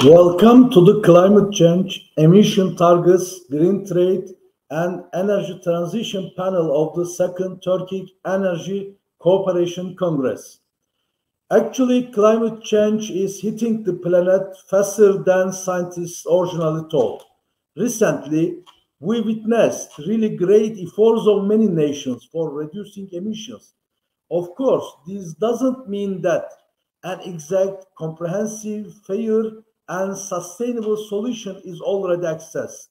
Welcome to the Climate Change, Emission Targets, Green Trade and Energy Transition panel of the Second Turkic Energy Cooperation Congress. Actually, climate change is hitting the planet faster than scientists originally thought. Recently, we witnessed really great efforts of many nations for reducing emissions. Of course, this doesn't mean that an exact, comprehensive, fair, and sustainable solution is already accessed.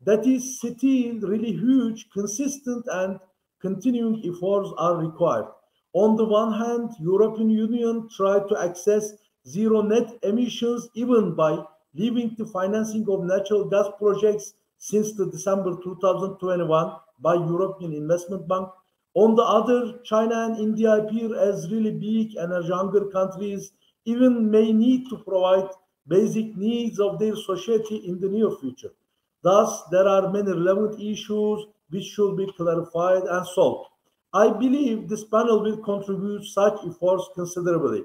That is still really huge, consistent, and continuing efforts are required. On the one hand, European Union tried to access zero net emissions even by leaving the financing of natural gas projects since the December 2021 by European Investment Bank. On the other, China and India appear as really big energy hunger countries, even may need to provide basic needs of their society in the near future. Thus, there are many relevant issues which should be clarified and solved. I believe this panel will contribute such efforts considerably.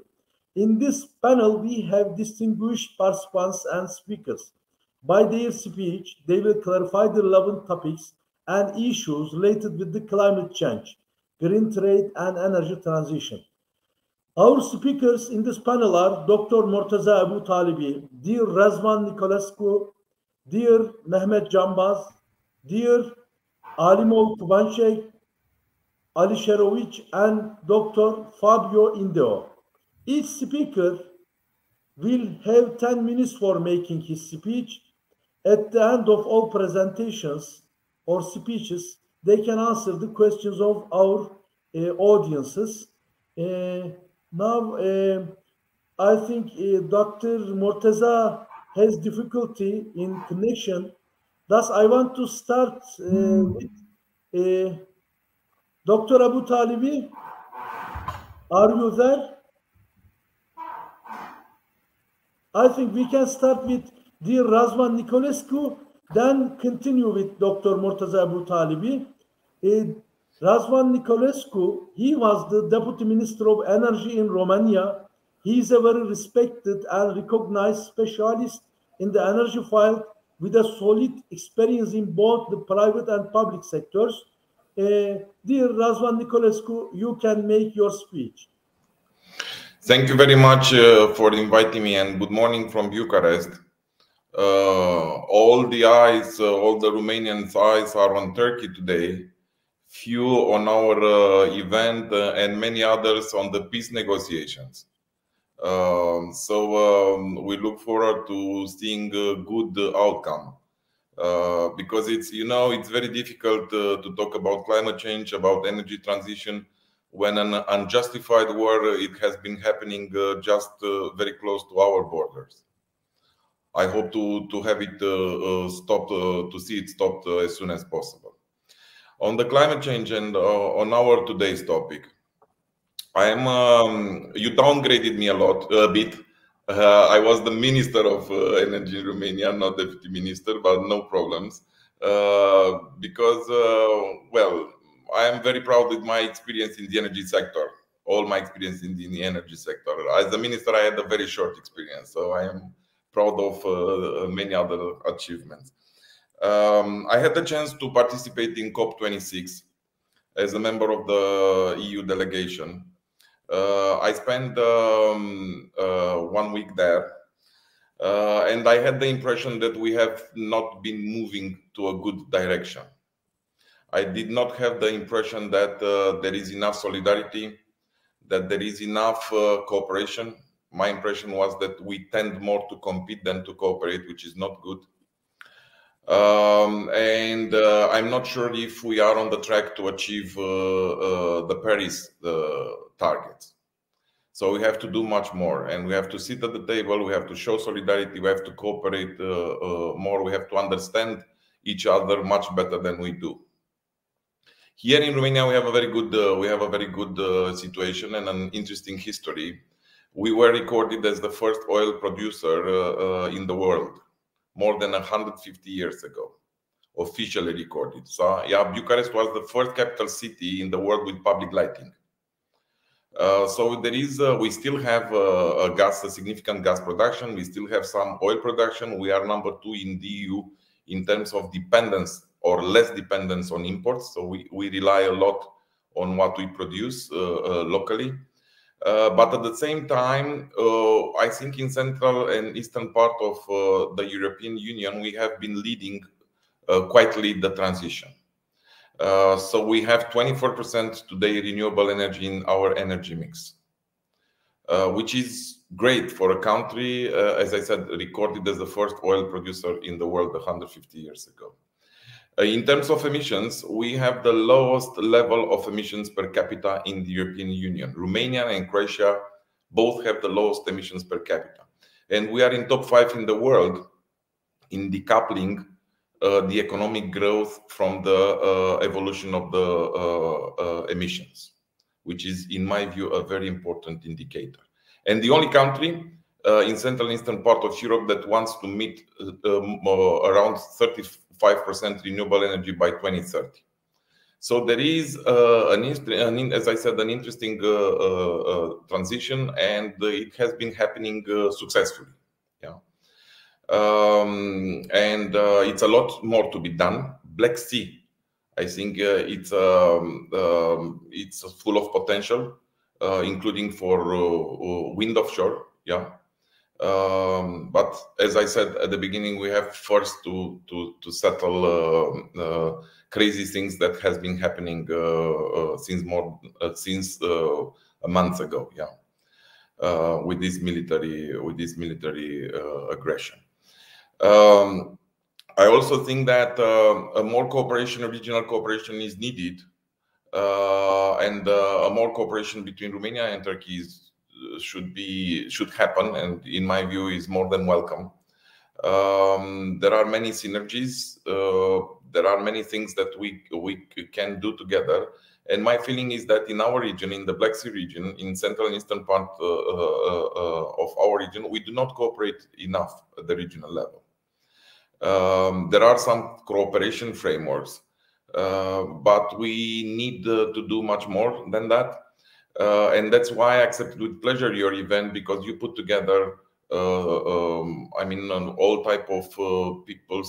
In this panel, we have distinguished participants and speakers. By their speech, they will clarify the relevant topics and issues related with the climate change, green trade, and energy transition. Our speakers in this panel are Dr. Mortaza Abu Talibi, dear Razvan Nicolescu, dear Mehmet Jambaz, dear Alimov Kubanchek, Ali Sherovic, and Dr. Fabio Indeo. Each speaker will have 10 minutes for making his speech. At the end of all presentations or speeches, they can answer the questions of our audiences. Now, I think Dr. Mortaza has difficulty in connection. Thus, I want to start with Dr. Abu Talibi. Are you there? I think we can start with dear Razvan Nicolescu, then continue with Dr. Mortaza Abu Talibi. Razvan Nicolescu, he was the Deputy Minister of Energy in Romania. He is a very respected and recognized specialist in the energy field with a solid experience in both the private and public sectors. Dear Razvan Nicolescu, you can make your speech. Thank you very much for inviting me, and good morning from Bucharest. All the eyes, all the Romanians' eyes are on Turkey today, few on our event and many others on the peace negotiations. So we look forward to seeing a good outcome. Because it's very difficult to talk about climate change, about energy transition, when an unjustified war it has been happening just very close to our borders. I hope to have it stopped, to see it stopped as soon as possible. On the climate change and on our today's topic, you downgraded me a bit. I was the Minister of Energy in Romania, not Deputy Minister, but no problems. Because, well, I am very proud with my experience in the energy sector, all my experience in the energy sector. As a minister, I had a very short experience, so I am proud of many other achievements. I had the chance to participate in COP26 as a member of the EU delegation. I spent 1 week there, and I had the impression that we have not been moving to a good direction. I did not have the impression that there is enough solidarity, that there is enough cooperation. My impression was that we tend more to compete than to cooperate, which is not good. And I'm not sure if we are on the track to achieve the Paris targets. So we have to do much more, and we have to sit at the table, we have to show solidarity, we have to cooperate more, we have to understand each other much better than we do. Here in Romania, we have a very good situation and an interesting history. We were recorded as the first oil producer in the world, more than 150 years ago, officially recorded. So yeah, Bucharest was the first capital city in the world with public lighting. So there is, we still have a significant gas production. We still have some oil production. We are number 2 in the EU in terms of dependence or less dependence on imports. So we rely a lot on what we produce locally. But at the same time, I think in central and eastern part of the European Union, we have been leading quietly the transition. So we have 24% today renewable energy in our energy mix, which is great for a country, as I said, recorded as the first oil producer in the world 150 years ago. In terms of emissions, we have the lowest level of emissions per capita in the European Union. Romania and Croatia both have the lowest emissions per capita. And we are in top 5 in the world in decoupling the economic growth from the evolution of the emissions, which is, in my view, a very important indicator. And the only country in Central and Eastern part of Europe that wants to meet around 35% renewable energy by 2030. So there is, as I said, an interesting transition, and it has been happening successfully. Yeah. And it's a lot more to be done. Black Sea, I think it's full of potential, including for wind offshore. Yeah. But as I said at the beginning, we have first to settle crazy things that has been happening since a month ago. Yeah, with this military aggression. I also think that a more cooperation, regional cooperation, is needed, and a more cooperation between Romania and Turkey should happen, and in my view is more than welcome. There are many synergies. There are many things that we can do together. And my feeling is that in our region, in the Black Sea region, in Central and Eastern part of our region, we do not cooperate enough at the regional level. There are some cooperation frameworks, but we need to do much more than that. And that's why I accepted with pleasure your event, because you put together, I mean, all type of people,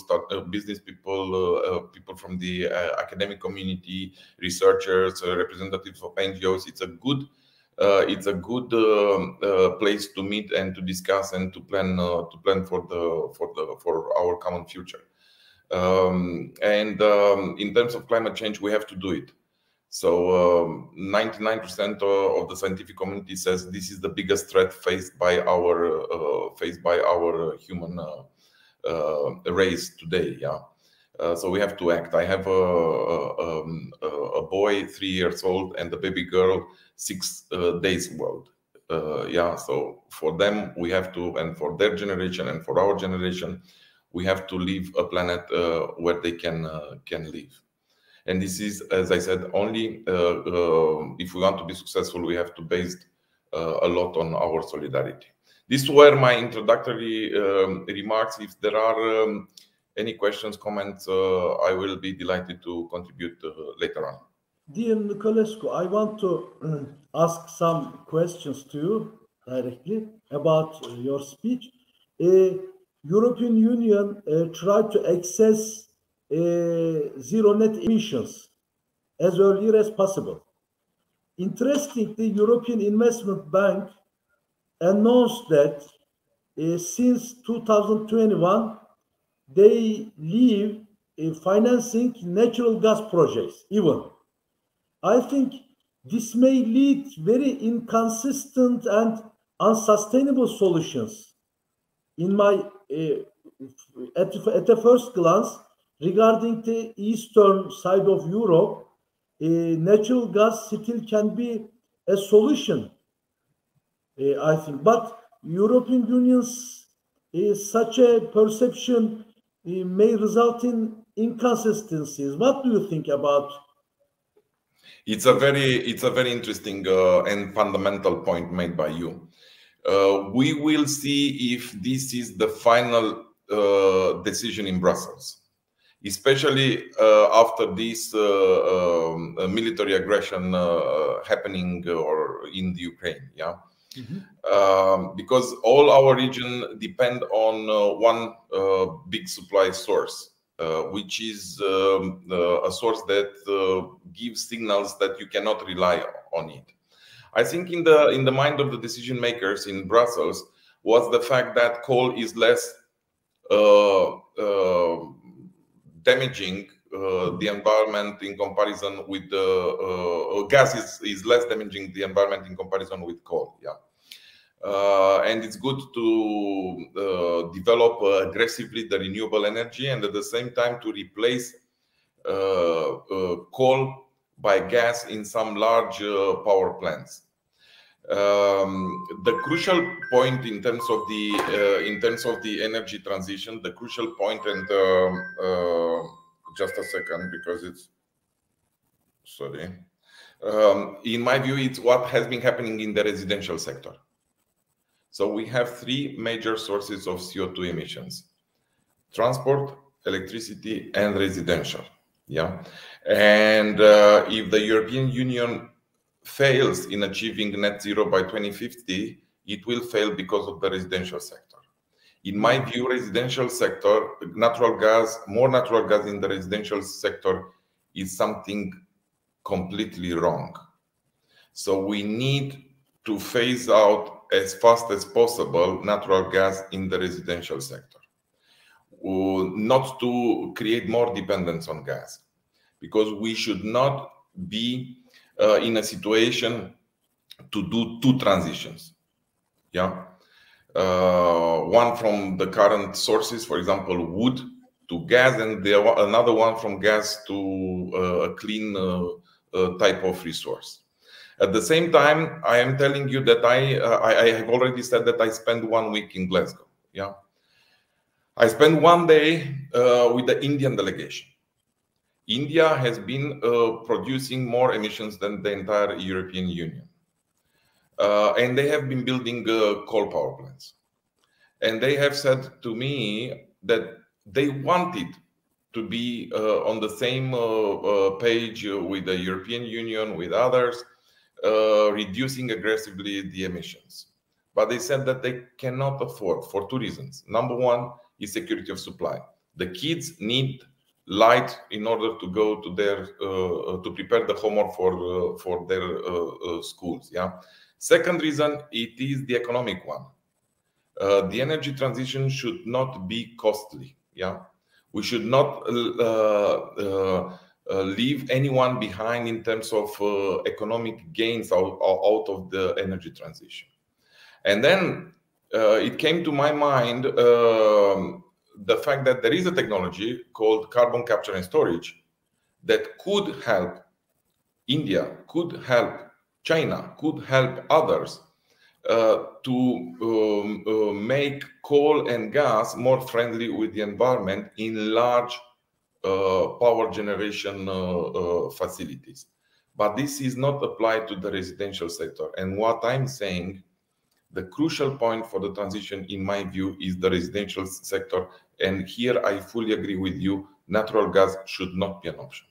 business people, people from the academic community, researchers, representatives of NGOs. It's a good place to meet and to discuss and to plan for our common future. And in terms of climate change, we have to do it. So 99% of the scientific community says this is the biggest threat faced by our human race today. Yeah. So we have to act. I have a boy 3 years old and a baby girl 6 days old. Yeah. So for them we have to, and for their generation and for our generation, we have to leave a planet where they can live. And this is, as I said, only if we want to be successful, we have to base a lot on our solidarity. These were my introductory remarks. If there are any questions, comments, I will be delighted to contribute later on. Dear Niculescu, I want to ask some questions to you directly about your speech. European Union tried to access zero net emissions as early as possible. Interestingly, the European Investment Bank announced that since 2021, they leave financing natural gas projects even. I think this may lead very inconsistent and unsustainable solutions. In my at the first glance, regarding the eastern side of Europe, natural gas still can be a solution, I think. But European Union's such a perception may result in inconsistencies. What do you think about? It's a very interesting and fundamental point made by you. We will see if this is the final decision in Brussels. especially after this military aggression happening or in the Ukraine. Yeah. Because all our region depend on one big supply source, which is a source that gives signals that you cannot rely on it. I think in the mind of the decision makers in Brussels was the fact that coal is less damaging the environment in comparison with the gas is less damaging the environment in comparison with coal. Yeah. And it's good to develop aggressively the renewable energy and at the same time to replace coal by gas in some large power plants. The crucial point in terms of the energy transition, the crucial point, and just a second because it's sorry. In my view, it's what has been happening in the residential sector. So we have three major sources of CO2 emissions: transport, electricity, and residential. Yeah, and if the European Union fails in achieving net zero by 2050, it will fail because of the residential sector. In my view, residential sector, more natural gas in the residential sector is something completely wrong. So we need to phase out as fast as possible natural gas in the residential sector, not to create more dependence on gas, because we should not be in a situation to do two transitions. Yeah, one from the current sources, for example, wood to gas, and another one from gas to a clean type of resource. At the same time, I am telling you that I have already said that I spent 1 week in Glasgow. Yeah, I spent 1 day with the Indian delegation. India has been producing more emissions than the entire European Union. And they have been building coal power plants. And they have said to me that they wanted to be on the same page with the European Union, with others, reducing aggressively the emissions. But they said that they cannot afford, for two reasons. Number one is security of supply. The kids need light in order to go to their to prepare the homework for their schools. Yeah. Second reason, it is the economic one. The energy transition should not be costly. Yeah, we should not leave anyone behind in terms of economic gains out of the energy transition. And then it came to my mind the fact that there is a technology called carbon capture and storage that could help India, could help China, could help others to make coal and gas more friendly with the environment in large power generation facilities. But this is not applied to the residential sector. And what I'm saying, the crucial point for the transition, in my view, is the residential sector. And here I fully agree with you, natural gas should not be an option.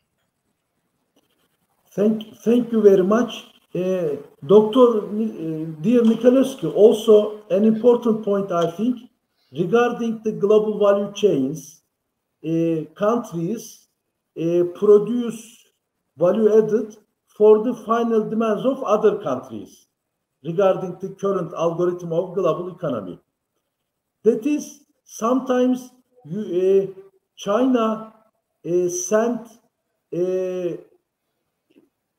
Thank you very much. Dr. Dear Nicolaescu, also an important point, I think, regarding the global value chains, countries produce value added for the final demands of other countries regarding the current algorithm of global economy. That is, sometimes China sent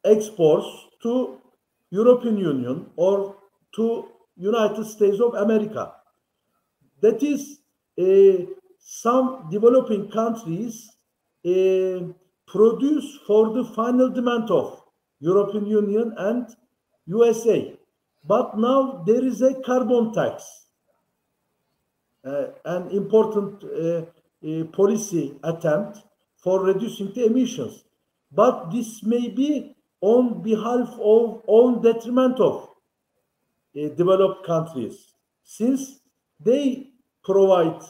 exports to European Union or to United States of America. That is, some developing countries produce for the final demand of European Union and USA. But now there is a carbon tax, an important policy attempt for reducing the emissions. But this may be on behalf of, on detriment of developed countries, since they provide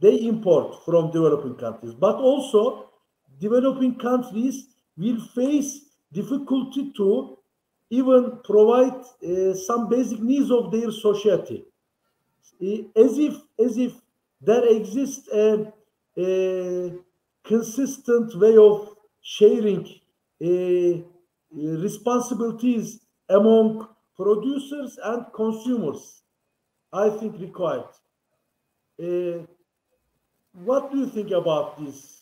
they import from developing countries. But also, developing countries will face difficulty to even provide some basic needs of their society, as if there exists a consistent way of sharing responsibilities among producers and consumers, I think required. What do you think about this?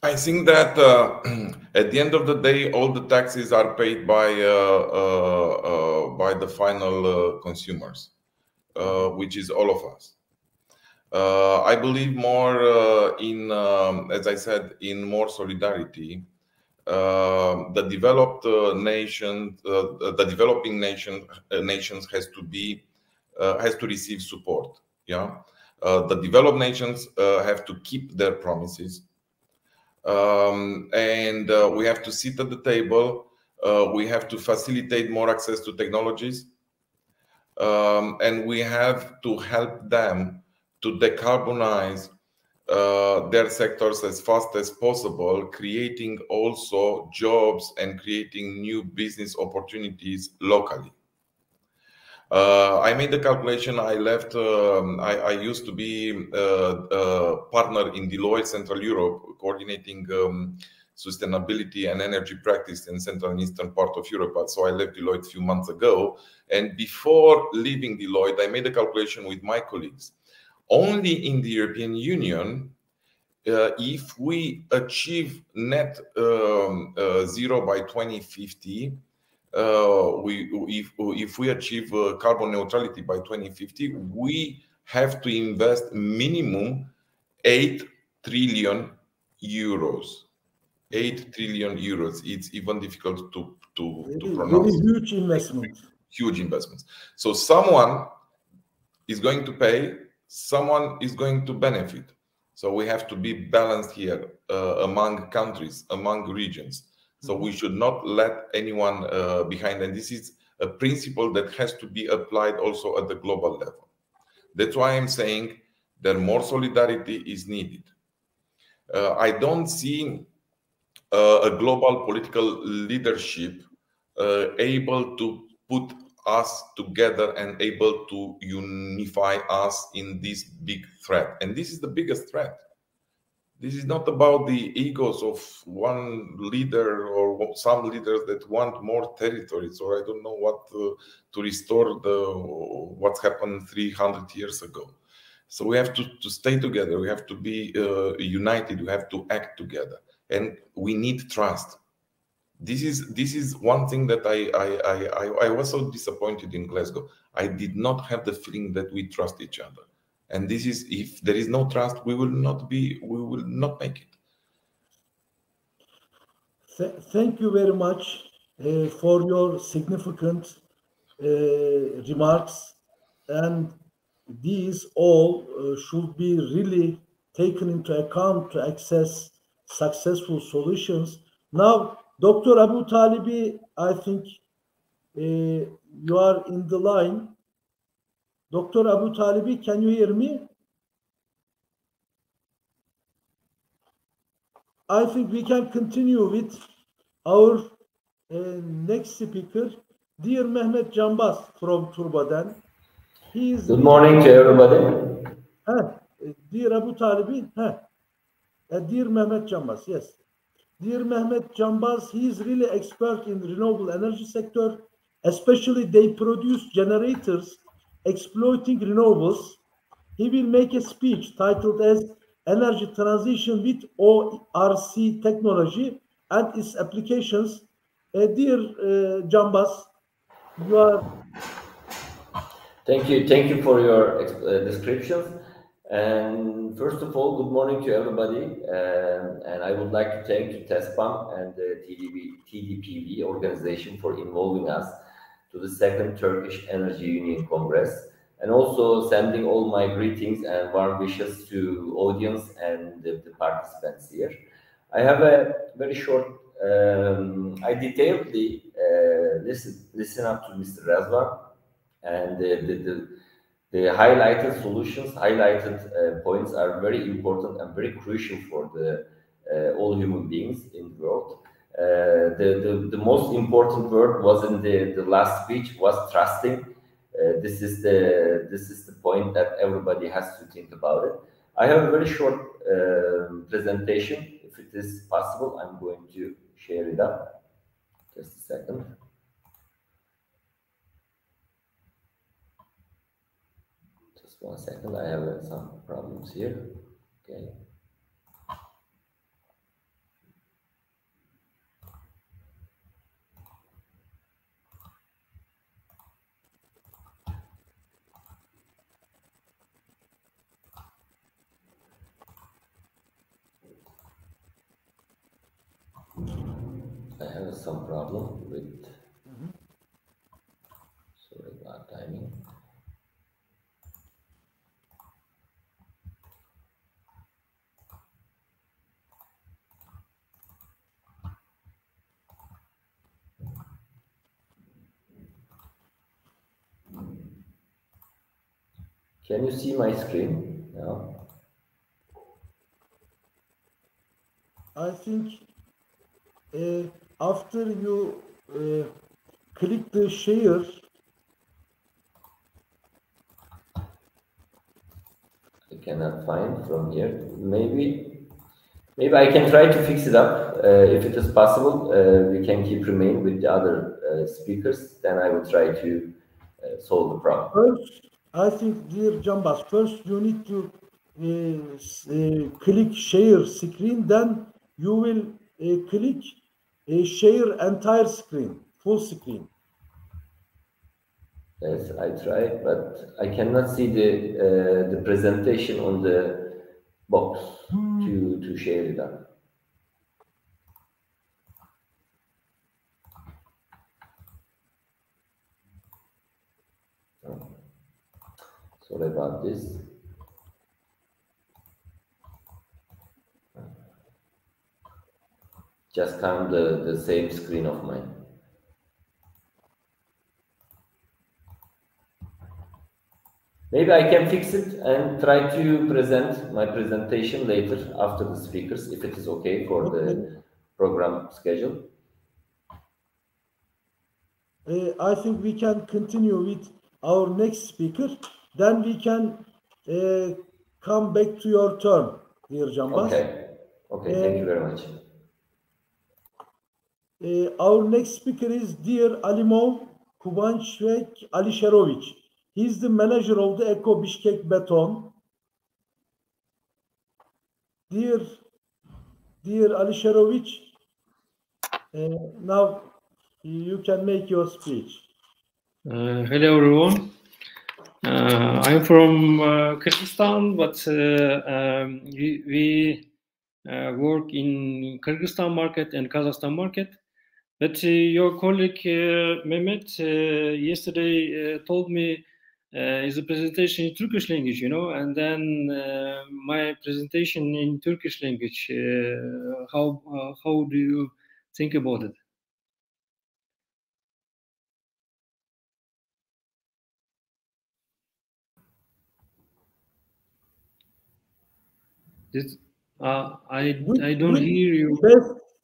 I think that at the end of the day, all the taxes are paid by the final consumers, which is all of us. I believe more in, as I said, in more solidarity. The developed nations, the developing nations has to receive support. Yeah, the developed nations have to keep their promises. And we have to sit at the table. We have to facilitate more access to technologies, and we have to help them to decarbonize their sectors as fast as possible, creating also jobs and creating new business opportunities locally. I made the calculation. I left. I used to be a partner in Deloitte Central Europe, coordinating sustainability and energy practice in Central and Eastern part of Europe. So I left Deloitte a few months ago. And before leaving Deloitte, I made a calculation with my colleagues. Only in the European Union, if we achieve net zero by 2050, if we achieve carbon neutrality by 2050, we have to invest minimum 8 trillion euros. 8 trillion euros. It's even difficult to pronounce. Very huge investment. Huge investments. So someone is going to pay, someone is going to benefit. So we have to be balanced here among countries, among regions. So we should not let anyone behind. And this is a principle that has to be applied also at the global level. That's why I'm saying that more solidarity is needed. I don't see a global political leadership able to put us together and able to unify us in this big threat. And this is the biggest threat. This is not about the egos of one leader or some leaders that want more territories, or I don't know what to restore what's happened 300 years ago. So we have to stay together. We have to be united. We have to act together, and we need trust. This is one thing that I was so disappointed in Glasgow. I did not have the feeling that we trust each other. And this is, if there is no trust, we will not make it. Thank you very much for your significant remarks, and these all should be really taken into account to access successful solutions. Now, Dr. Abu Talibi, I think you are in the line. Dr. Abu Talibi, can you hear me? I think we can continue with our next speaker, dear Mehmet Canbaz from Turbaden. Good morning to everybody. Dear Abu Talibi, dear Mehmet Canbaz, yes. Dear Mehmet Canbaz, he is really expert in the renewable energy sector, especially they produce generators exploiting renewables. He will make a speech titled as Energy Transition with ORC Technology and its Applications. Dear Canbaz, you are... Thank you for your descriptions. And first of all, good morning to everybody. And I would like to thank TESPAM and the TDPV organization for involving us to the second Turkish Energy Union Congress, and also sending all my greetings and warm wishes to audience and the participants here. I have a very short, I detailedly listen up to Mr. Razvan and the highlighted solutions, highlighted points are very important and very crucial for the all human beings in the world. The most important word was in the last speech was trusting. This is the point that everybody has to think about it. I have a very short presentation. If it is possible, I'm going to share it up. Just a second. Just 1 second. I have some problems here. Okay. I have some problem with. Sorry about timing. Can you see my screen now? I think after you click the share, I cannot find from here. Maybe I can try to fix it up. If it is possible, we can keep remain with the other speakers. Then I will try to solve the problem. first, I think, dear Jambas, first you need to click share screen, then you will click share entire screen, full screen. Yes, I tried, but I cannot see the presentation on the box to share it up. Sorry about this. Just come the same screen of mine. Maybe I can fix it and try to present my presentation later after the speakers, if it is okay for the program schedule. I think we can continue with our next speaker. Then we can come back to your turn, dear Jambas. Okay, thank you very much. Our next speaker is dear Alimov Kubanchvek Alisherovich. He's the manager of the Eco Bishkek Beton. Dear Alisherovich, now you can make your speech. Hello everyone. I'm from Kyrgyzstan, but we work in Kyrgyzstan market and Kazakhstan market. But your colleague Mehmet yesterday told me is a presentation in Turkish language, you know, and then my presentation in Turkish language. How do you think about it? This, I don't hear you.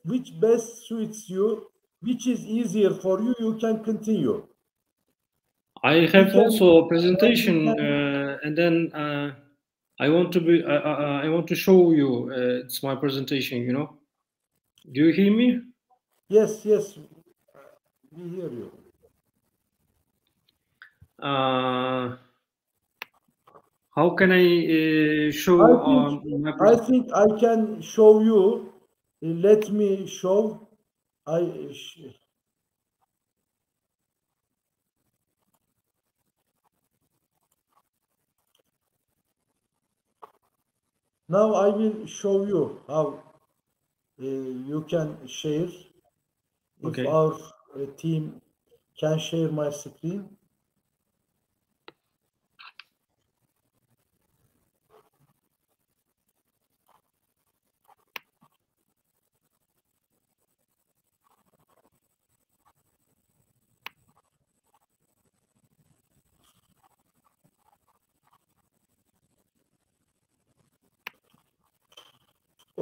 Which best suits you? Which is easier for you? You can continue. I have also a presentation, and then I want to show you. It's my presentation. You know. Do you hear me? Yes, we hear you. How can I show? I think I can show you. Let me show. Now I will show you how you can share. Okay. If our team can share my screen.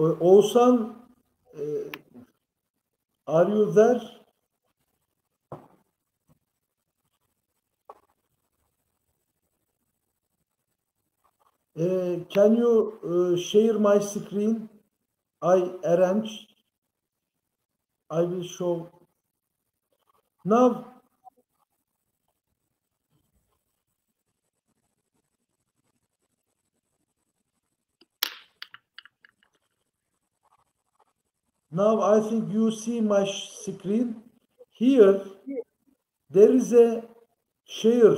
Oğuzhan, are you there? Can you share my screen? I arrange. I will show. Now, I think you see my screen. Here, there is a share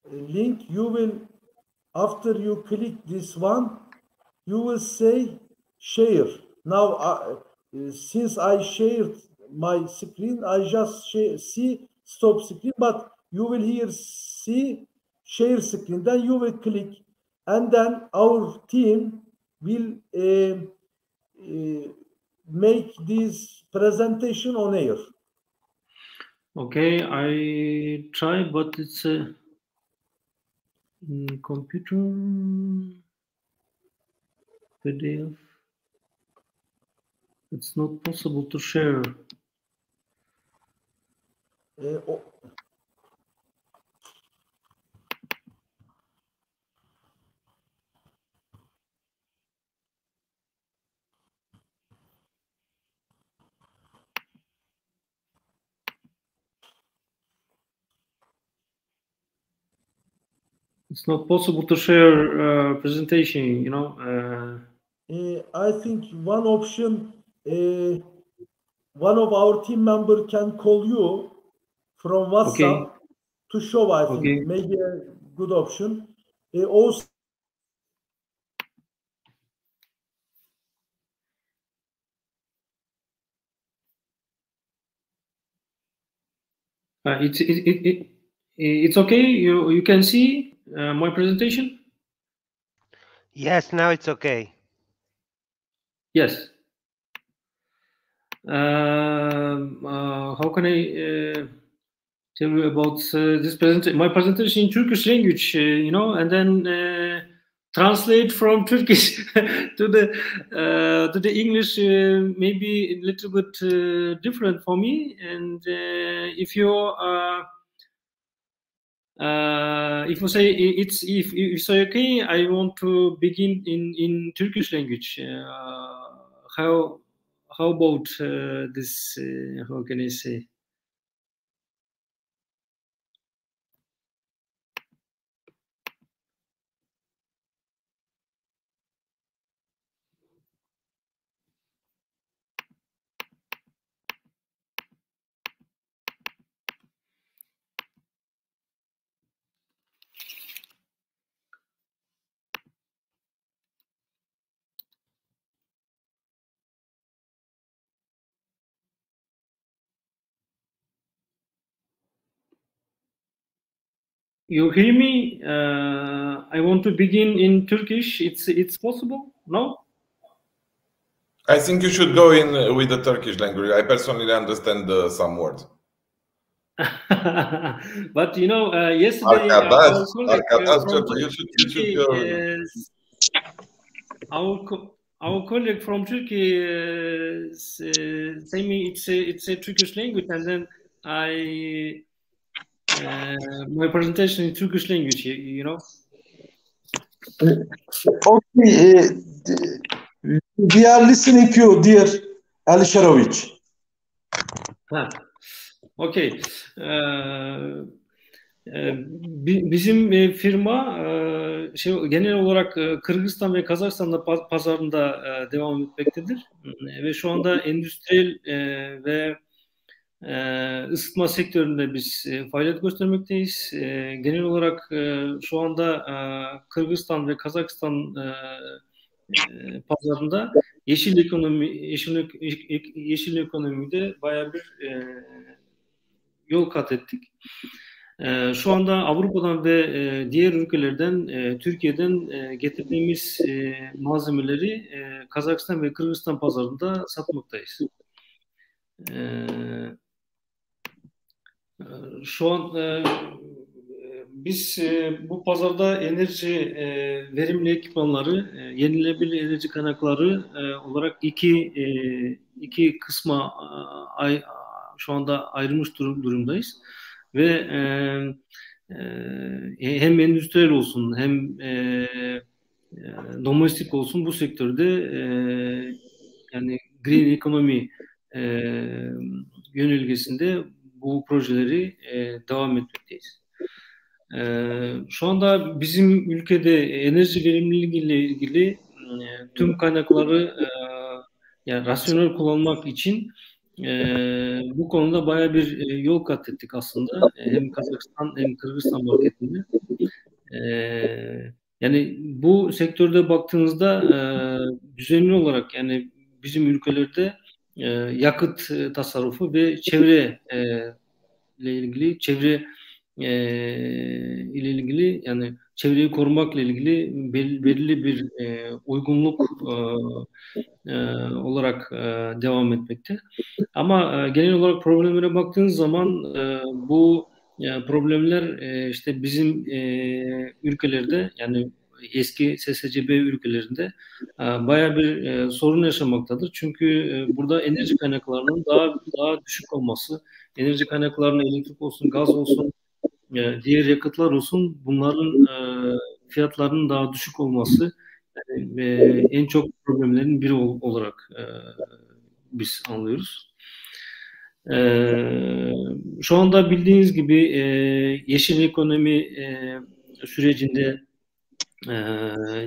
link. You will, after you click this one, you will say share. Now, since I shared my screen, I just see stop screen, but you will here see share screen. Then you will click, and then our team will make this presentation on air. Okay, I try, but it's a computer PDF. It's not possible to share. It's not possible to share presentation, you know. I think one option, one of our team member can call you from WhatsApp to show, I think, maybe a good option. Also, it's okay. You can see my presentation. Yes, now it's okay. Yes. How can I tell you about this presentation? My presentation in Turkish language, you know, and then translate from Turkish to the English, maybe a little bit different for me. And if you say if you say okay, I want to begin in Turkish language. How about this? How can I say? You hear me? I want to begin in Turkish. It's possible? No? I think you should go in with the Turkish language. I personally understand some words. But you know, yesterday our colleague from Turkey say me it's a Turkish language, and then my presentation in Turkish language, you know. Okay, we are listening to you, dear Alisharovich. Okay. Bizim firma genel olarak Kırgızistan ve Kazakistan'da pazarında devam etmektedir ve şu anda endüstriyel ve ısıtma sektöründe biz faaliyet göstermekteyiz. Genel olarak şu anda Kırgızistan ve Kazakistan pazarında yeşil ekonomide bayağı bir yol kat ettik. Şu anda Avrupa'dan ve diğer ülkelerden, Türkiye'den getirdiğimiz malzemeleri Kazakistan ve Kırgızistan pazarında satmaktayız. Şu an biz bu pazarda enerji verimli ekipmanları, yenilenebilir enerji kaynakları olarak iki kısma şu anda ayrılmış durumdayız ve hem endüstriyel olsun hem domestik olsun bu sektörde yani green economy yönelgesinde bu projeleri devam etmekteyiz. Şu anda bizim ülkede enerji verimliliği ile ilgili tüm kaynakları yani rasyonel kullanmak için bu konuda bayağı bir yol kat ettik aslında. Hem Kazakistan hem Kırgızistan marketinde. Yani bu sektörde baktığınızda düzenli olarak yani bizim ülkelerde yakıt tasarrufu ve çevre ile ilgili ile ilgili yani çevreyi korumakla ilgili belirli bir uygunluk olarak devam etmekte. Ama genel olarak problemlere baktığınız zaman bu problemler işte bizim ülkelerde yani eski SSCB ülkelerinde bayağı bir sorun yaşamaktadır. Çünkü burada enerji kaynaklarının daha düşük olması, enerji kaynaklarının elektrik olsun, gaz olsun, diğer yakıtlar olsun bunların fiyatlarının daha düşük olması en çok problemlerin biri olarak biz anlıyoruz. Şu anda bildiğiniz gibi yeşil ekonomi sürecinde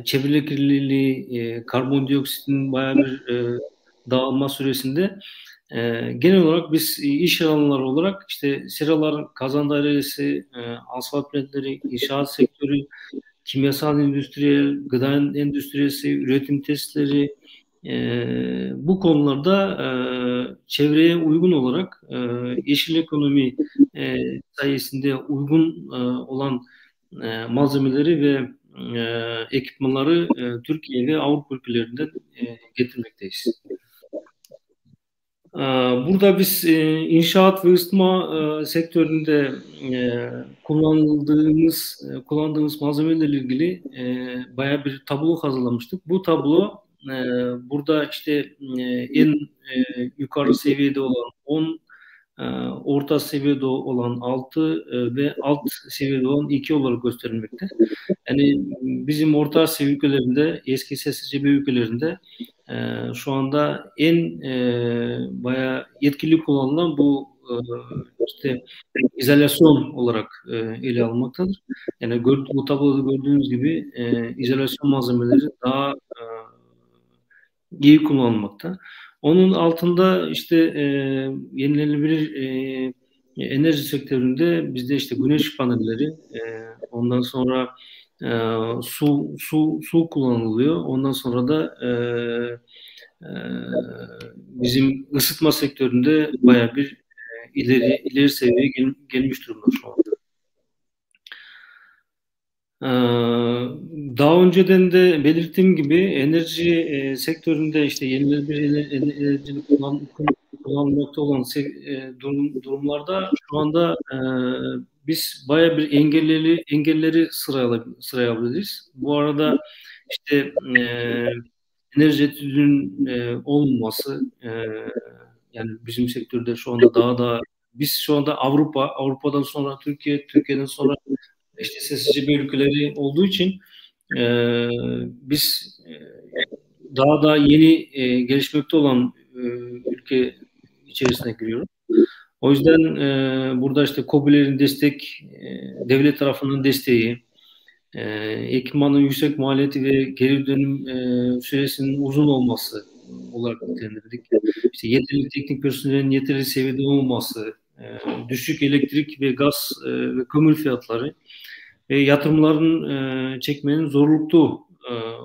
çevre kirliliği, karbondioksitin bayağı bir dağılma süresinde genel olarak biz iş alanları olarak işte seralar, kazan dairesi, asfalt plantleri, inşaat sektörü, kimyasal endüstriyel, gıda endüstrisi, üretim testleri bu konularda çevreye uygun olarak yeşil ekonomi sayesinde uygun olan malzemeleri ve ekipmanları Türkiye ve Avrupa ülkelerinden getirmekteyiz. Burada biz inşaat ve ısıtma sektöründe kullandığımız malzemelerle ilgili bayağı bir tablo hazırlamıştık. Bu tablo burada işte en yukarı seviyede olan 10, orta seviyede olan 6 ve alt seviyede olan 2 olarak gösterilmekte. Yani bizim orta seviye ülkelerinde, eski SSCB ülkelerinde şu anda en bayağı yetkili kullanılan bu işte izolasyon olarak ele almaktadır. Yani bu tabloda gördüğünüz gibi izolasyon malzemeleri daha iyi kullanılmakta. Onun altında işte yenilenebilir enerji sektöründe bizde işte güneş panelleri, ondan sonra su kullanılıyor. Ondan sonra da bizim ısıtma sektöründe bayağı bir ileri seviyeye gelmiş durumda şu anda. Daha önceden de belirttiğim gibi enerji sektöründe işte yenilenebilir enerjinin kullanılmakta olan durumlarda şu anda biz bayağı bir engelleri sıralayabiliriz. Bu arada işte enerji etüdünün olmaması yani bizim sektörde şu anda daha biz şu anda Avrupa'dan sonra Türkiye'den sonra işte SSCB ülkeleri olduğu için biz daha yeni gelişmekte olan ülke içerisine giriyoruz. O yüzden burada işte KOBİ'lerin devlet tarafından desteği, ekipmanın yüksek maliyeti ve geri dönüm süresinin uzun olması olarak nitelendirdik. İşte yeterli teknik personelin yeterli seviyede olmaması, düşük elektrik ve gaz ve kömür fiyatları ve yatırımların çekmenin zorluklu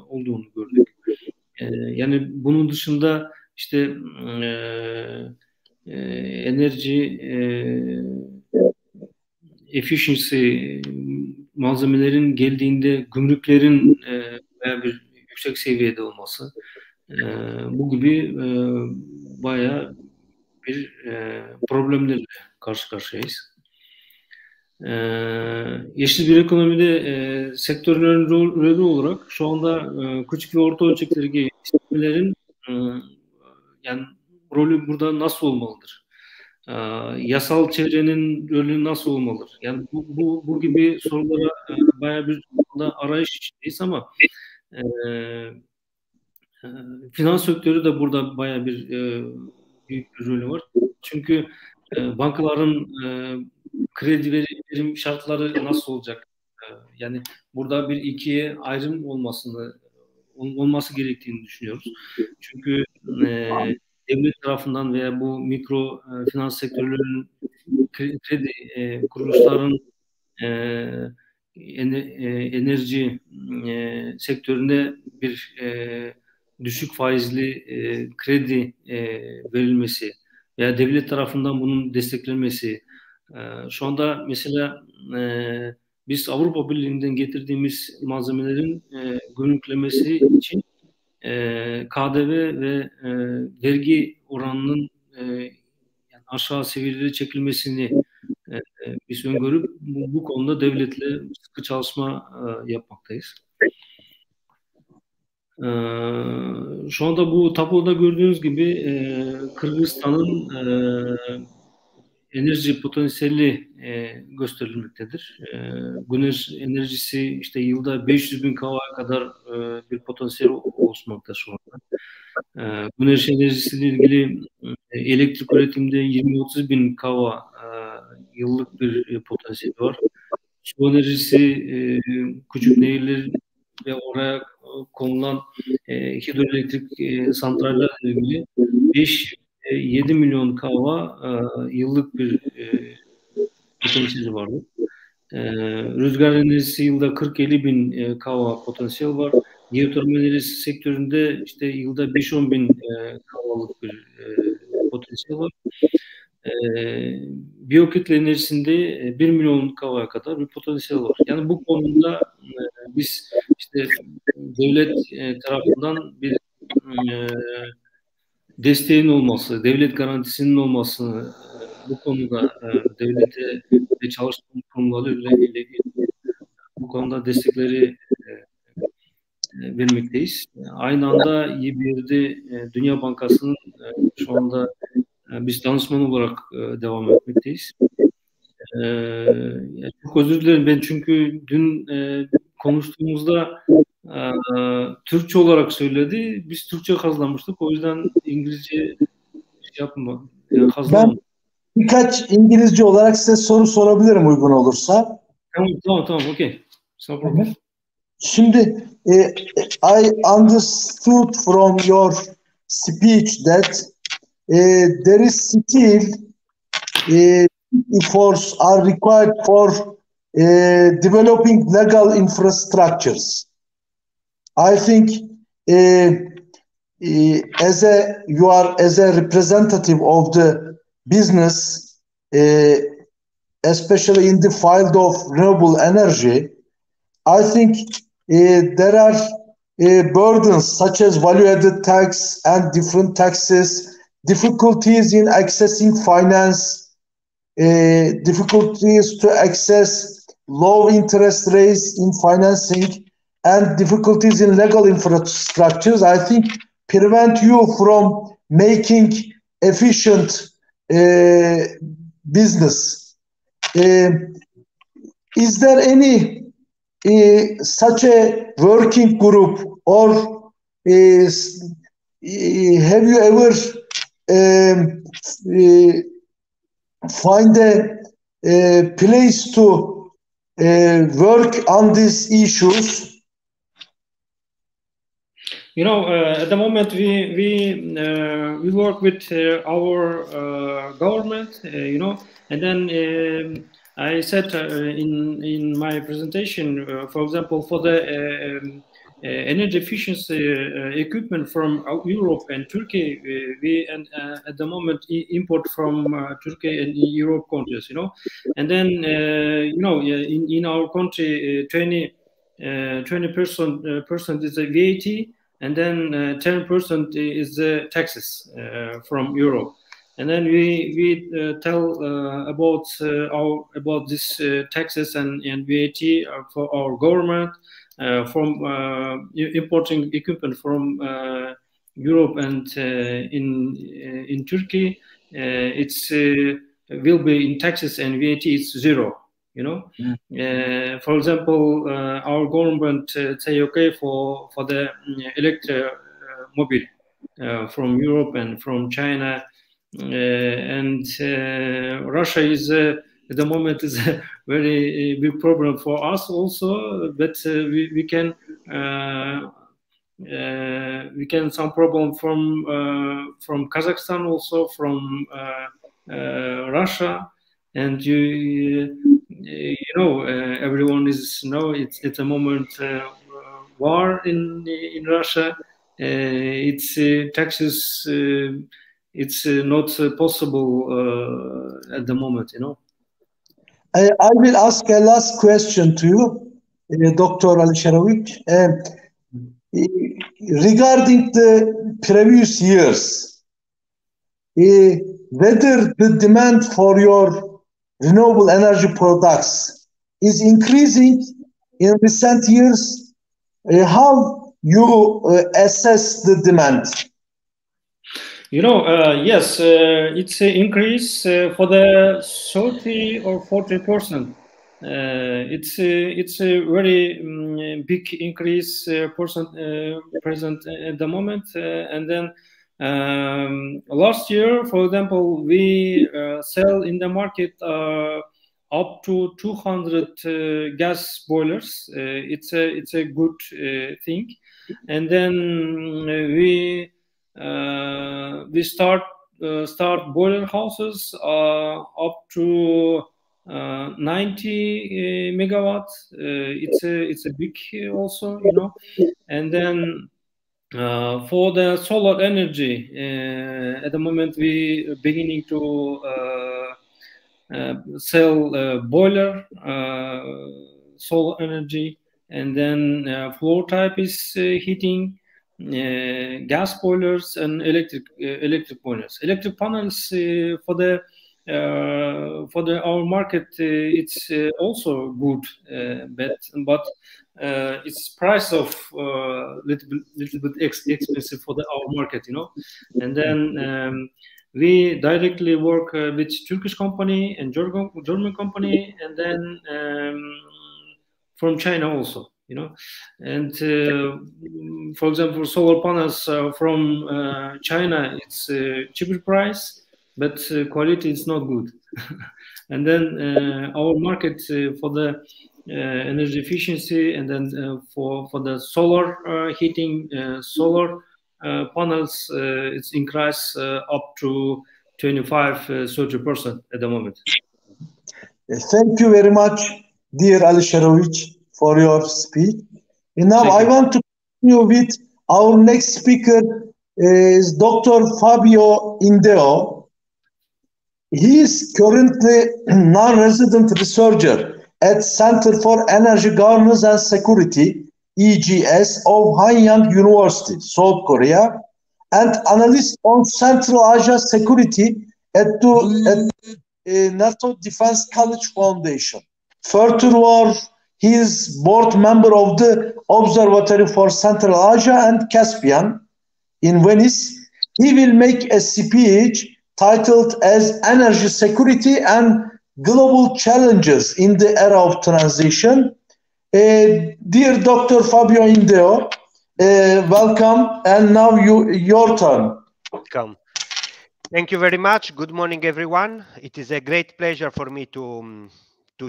olduğunu gördük. Yani bunun dışında işte enerji efficiency malzemelerin geldiğinde gümrüklerin bayağı bir yüksek seviyede olması bu gibi bayağı bir problemlerle karşı karşıyayız. Yeşil bir ekonomide sektörlerin rolü olarak şu anda küçük ve orta ölçekli işletmelerin yani rolü burada nasıl olmalıdır? Yasal çevrenin rolü nasıl olmalıdır? Yani bu gibi sorulara bayağı bir arayış içindeyiz ama finans sektörü de burada bayağı bir büyük bir rolü var. Çünkü bankaların kredi verim şartları nasıl olacak? Yani burada bir ikiye ayrım olması gerektiğini düşünüyoruz. Çünkü devlet tarafından veya bu mikro finans sektörlerinin kredi kuruluşların enerji sektöründe bir düşük faizli kredi verilmesi veya devlet tarafından bunun desteklenmesi. Şu anda mesela biz Avrupa Birliği'nden getirdiğimiz malzemelerin görüntülemesi için KDV ve vergi oranının yani aşağı seviyelere çekilmesini biz öngörüp bu konuda devletle sıkı çalışma yapmaktayız. Şu anda bu tabloda gördüğünüz gibi Kırgızistan'ın enerji potansiyeli gösterilmektedir. Güneş enerjisi işte yılda 500.000 kW'ya kadar bir potansiyel oluşmakta şu anda. Güneş enerjisiyle ilgili elektrik üretimde 20-30 bin kW yıllık bir potansiyel var. Su enerjisi küçük nehirler ve oraya konulan hidroelektrik santrallerle ilgili 5-7 milyon kW yıllık bir potansiyeli vardı. Rüzgar enerjisi yılda 40-50 bin kW potansiyel var. Geotermal enerjisi sektöründe işte yılda 5-10 bin kW'lık bir potansiyel var. Biyokütle enerjisinde 1 milyon kW'ya kadar bir potansiyel var. Yani bu konuda biz işte devlet tarafından bir desteğin olması, devlet garantisinin olması bu konuda devlete ve çalıştığım kurumlarıyla bu konuda destekleri vermekteyiz. Aynı anda iyi bir yerde Dünya Bankası'nın şu anda biz danışman olarak devam etmekteyiz. Çok özür dilerim ben çünkü dün konuştuğumuzda Türkçe olarak söyledi. Biz Türkçe kazanmıştık. O yüzden İngilizce yapma. Ben birkaç İngilizce olarak size soru sorabilirim uygun olursa. Tamam. Okay. No problem. Şimdi I understood from your speech that there is still efforts are required for developing legal infrastructures. I think you are as a representative of the business, especially in the field of renewable energy, I think there are burdens such as value-added tax and different taxes, difficulties in accessing finance, difficulties to access low interest rates in financing, and difficulties in legal infrastructures, I think, prevent you from making efficient business. Is there any such a working group, or have you ever find a place to work on these issues? You know, at the moment we work with our government, you know, and then I said in my presentation, for example, for the energy efficiency equipment from Europe and Turkey, we at the moment import from Turkey and Europe countries, you know, and then you know, in our country 20% is a VAT, and then 10% is the taxes from Europe. and then we tell about this taxes and VAT for our government from importing equipment from Europe and in Turkey. It's will be in taxes and VAT. It's zero. You know, for example, our government say okay for the electric mobile from Europe and from China, and Russia is at the moment is a very big problem for us also, but we can some problem from Kazakhstan also, from Russia, and you know, everyone is it's a moment war in Russia. It's taxes. It's not possible at the moment, you know. I will ask a last question to you, Dr. Alisherovic. Regarding the previous years, whether the demand for your renewable energy products is increasing in recent years, how you assess the demand? You know, yes, it's an increase for the 30 or 40%. It's a very big increase present at the moment, and then last year, for example, we sell in the market up to 200 gas boilers. It's a good thing, and then we start boiler houses up to 90 megawatts. It's a big also, you know, and then for the solar energy, at the moment we beginning to sell boiler solar energy, and then floor type is heating. Gas boilers and electric boilers. Electric panels for our market, it's also good, but its price of little bit expensive for our market, you know. And then we directly work with Turkish company and German company, and then from China also, you know. And for example, solar panels from China, it's a cheaper price, but quality is not good. And then our market for the energy efficiency, and then for the solar heating, solar panels, it's increased up to 25-30% at the moment. Thank you very much, dear Alisherovic, for your speech. And now I want to continue with our next speaker, is Dr. Fabio Indeo. He is currently non-resident researcher at Center for Energy Governance and Security, EGS, of Hanyang University, South Korea, and analyst on Central Asia security at NATO Defense College Foundation. Furthermore, he is board member of the Observatory for Central Asia and Caspian in Venice. He will make a speech titled as Energy Security and Global Challenges in the Era of Transition. Dear Dr. Fabio Indeo, welcome, and now your turn. Welcome. Thank you very much. Good morning, everyone. It is a great pleasure for me to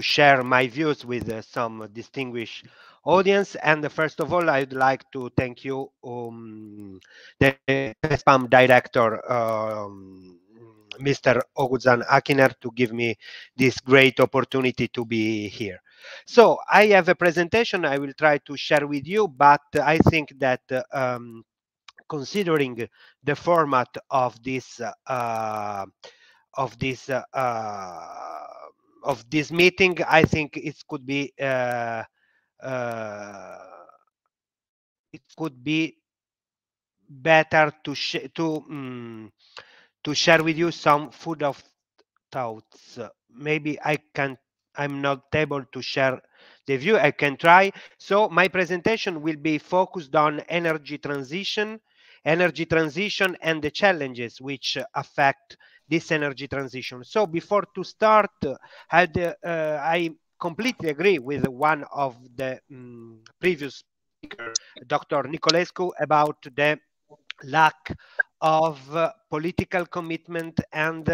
share my views with some distinguished audience. And first of all, I'd like to thank you, the TESPAM director, Mr. Oguzhan Akiner, to give me this great opportunity to be here. So I have a presentation I will try to share with you, but I think that considering the format of this meeting, I think it could be better to share with you some food of thoughts. Maybe I'm not able to share the view. I can try. So my presentation will be focused on energy transition and the challenges which affect this energy transition. So before to start, I completely agree with one of the previous speaker, Dr. Nicolescu, about the lack of political commitment and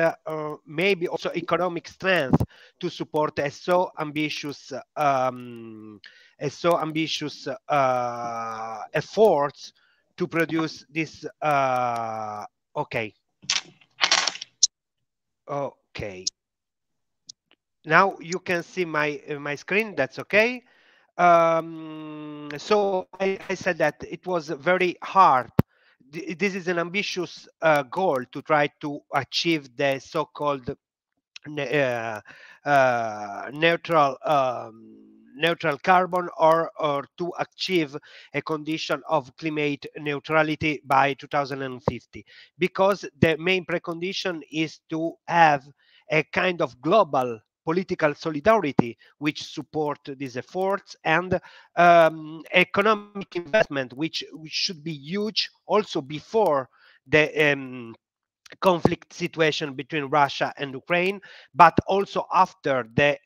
maybe also economic strength to support a so ambitious efforts to produce this. Okay. Now you can see my screen. That's okay. So I said that it was very hard. This is an ambitious goal to try to achieve the so-called neutral carbon or to achieve a condition of climate neutrality by 2050, because the main precondition is to have a kind of global political solidarity which support these efforts, and economic investment which should be huge also before the conflict situation between Russia and Ukraine, but also after the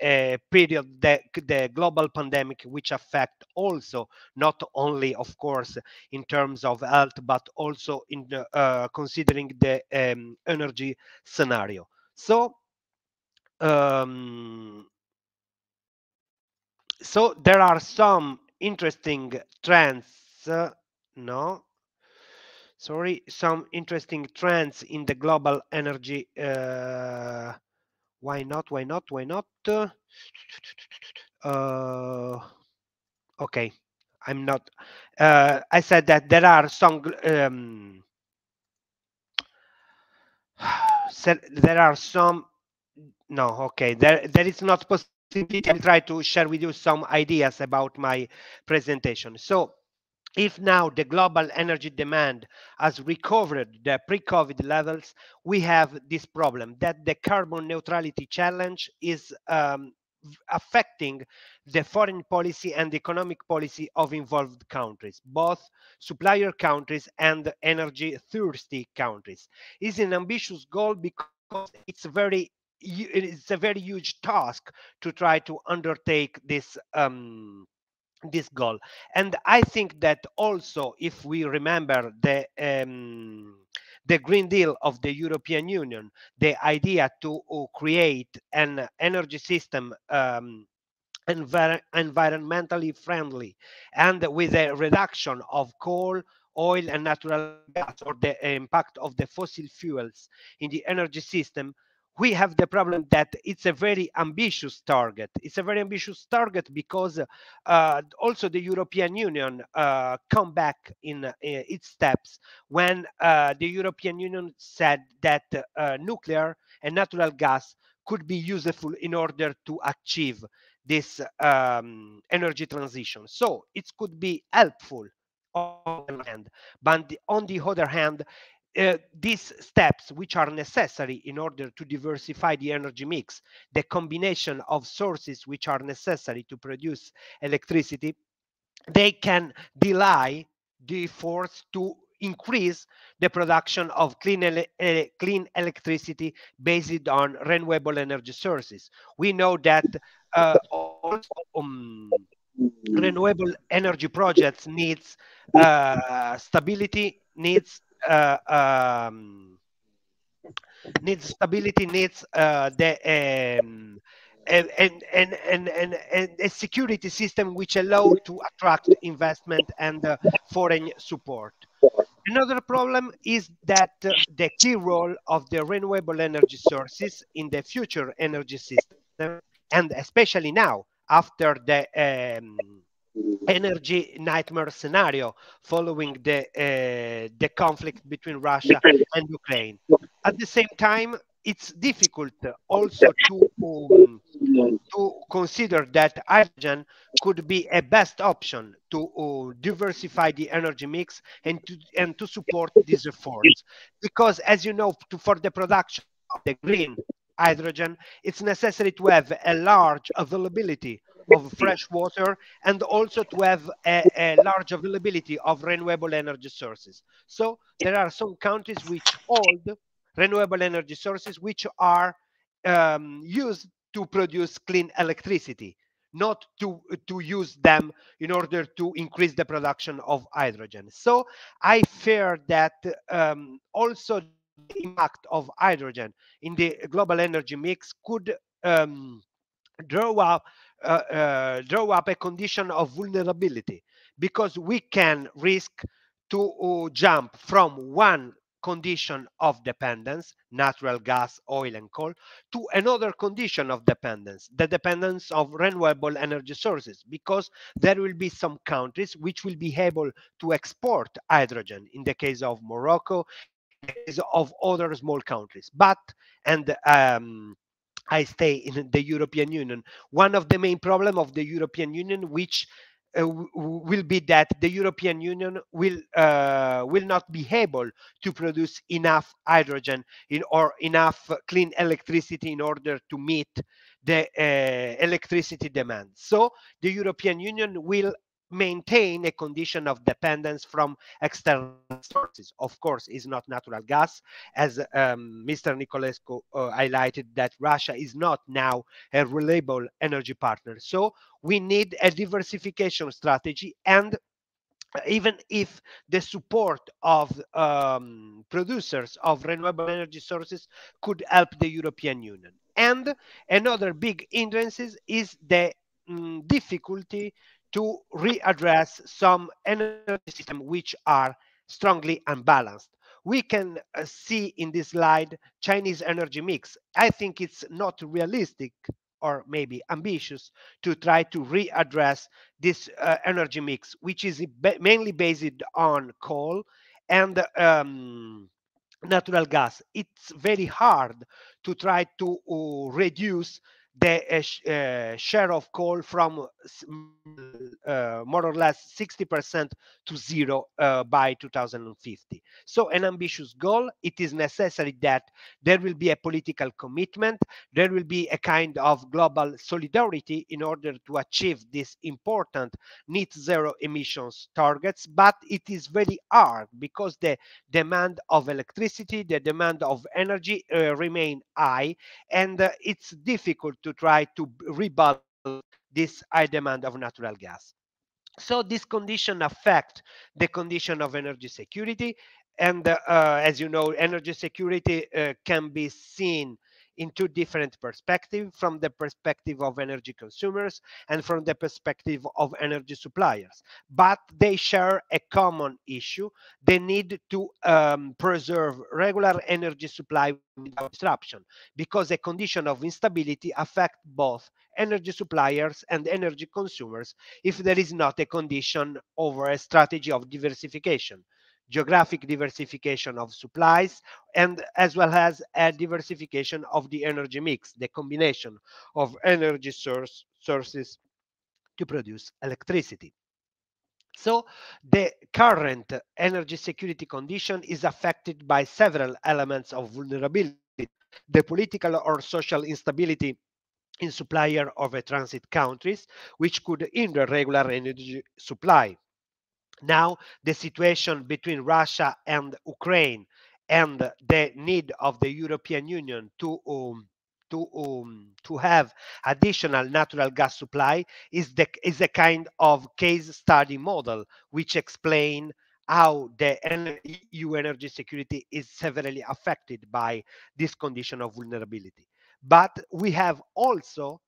period, the global pandemic, which affect also not only, of course, in terms of health, but also in considering the energy scenario. So so there are some interesting trends. Some interesting trends in the global energy. Why not? Okay, I'm not. I said that there are some. There are some. No, okay. There is not possibility. I'll try to share with you some ideas about my presentation. So, if now the global energy demand has recovered the pre-COVID levels, we have this problem that the carbon neutrality challenge is affecting the foreign policy and economic policy of involved countries, both supplier countries and energy thirsty countries. It's an ambitious goal because it's a very huge task to try to undertake this goal. And I think that also, if we remember the Green Deal of the European Union, the idea to create an energy system environmentally friendly and with a reduction of coal, oil and natural gas, or the impact of the fossil fuels in the energy system, we have the problem that it's a very ambitious target. It's a very ambitious target because also the European Union come back in its steps when the European Union said that nuclear and natural gas could be useful in order to achieve this energy transition. So it could be helpful on the one hand, but on the other hand, these steps, which are necessary in order to diversify the energy mix, the combination of sources which are necessary to produce electricity, they can delay the efforts to increase the production of clean electricity based on renewable energy sources. We know that also, renewable energy projects needs stability, needs a security system which allow to attract investment and foreign support. Another problem is that the key role of the renewable energy sources in the future energy system, and especially now after the energy nightmare scenario following the conflict between Russia and Ukraine. At the same time, it's difficult also to consider that hydrogen could be a best option to diversify the energy mix and to support these efforts. Because as you know, for the production of the green hydrogen, it's necessary to have a large availability of fresh water and also to have a large availability of renewable energy sources. So there are some countries which hold renewable energy sources which are used to produce clean electricity, not to use them in order to increase the production of hydrogen. So I fear that also the impact of hydrogen in the global energy mix could draw up draw up a condition of vulnerability, because we can risk to jump from one condition of dependence, natural gas, oil and coal, to another condition of dependence, the dependence of renewable energy sources, because there will be some countries which will be able to export hydrogen, in the case of Morocco, in the case of other small countries. But, and I stay in the European Union. One of the main problem of the European Union, which will be that the European Union will not be able to produce enough hydrogen or enough clean electricity in order to meet the electricity demand. So the European Union will maintain a condition of dependence from external sources. Of course, is not natural gas, as Mr. Nicolescu highlighted, that Russia is not now a reliable energy partner. So we need a diversification strategy, and even if the support of producers of renewable energy sources could help the European Union. And another big hindrance is the difficulty to readdress some energy systems which are strongly unbalanced. We can see in this slide Chinese energy mix. I think it's not realistic or maybe ambitious to try to readdress this energy mix, which is mainly based on coal and natural gas. It's very hard to try to reduce the share of coal from more or less 60% to zero by 2050. So an ambitious goal. It is necessary that there will be a political commitment. There will be a kind of global solidarity in order to achieve this important net zero emissions targets. But it is very hard because the demand of electricity, the demand of energy remain high, and it's difficult to try to rebalance this high demand of natural gas. So this condition affect the condition of energy security. And as you know, energy security can be seen in two different perspectives: from the perspective of energy consumers and from the perspective of energy suppliers. But they share a common issue: the need to preserve regular energy supply without disruption, because a condition of instability affects both energy suppliers and energy consumers if there is not a condition over a strategy of diversification, geographic diversification of supplies, and as well as a diversification of the energy mix, the combination of energy sources to produce electricity. So the current energy security condition is affected by several elements of vulnerability: the political or social instability in supplier of a transit countries, which could hinder regular energy supply. Now, the situation between Russia and Ukraine and the need of the European Union to have additional natural gas supply is a kind of case study model which explain how the EU energy security is severely affected by this condition of vulnerability. But we have also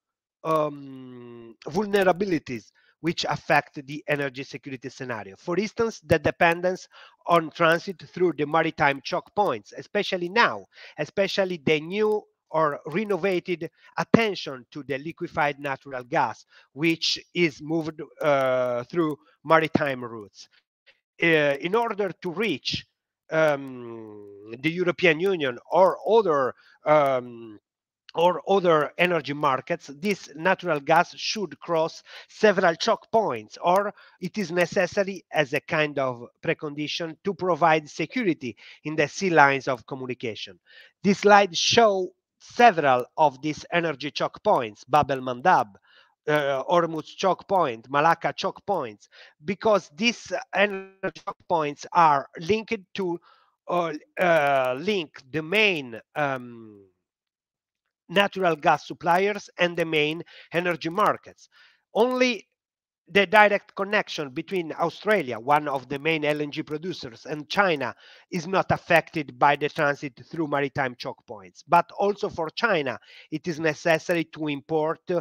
vulnerabilities which affect the energy security scenario. For instance, the dependence on transit through the maritime choke points, especially now, especially the new or renovated attention to the liquefied natural gas, which is moved through maritime routes. In order to reach the European Union or other or other energy markets, this natural gas should cross several choke points, or it is necessary as a kind of precondition to provide security in the sea lines of communication. This slide shows several of these energy choke points, Bab el Mandab, Hormuz choke point, Malacca choke points, because these energy choke points are linked to link the main natural gas suppliers and the main energy markets. Only the direct connection between Australia, one of the main LNG producers, and China is not affected by the transit through maritime choke points. But also for China, it is necessary to import, it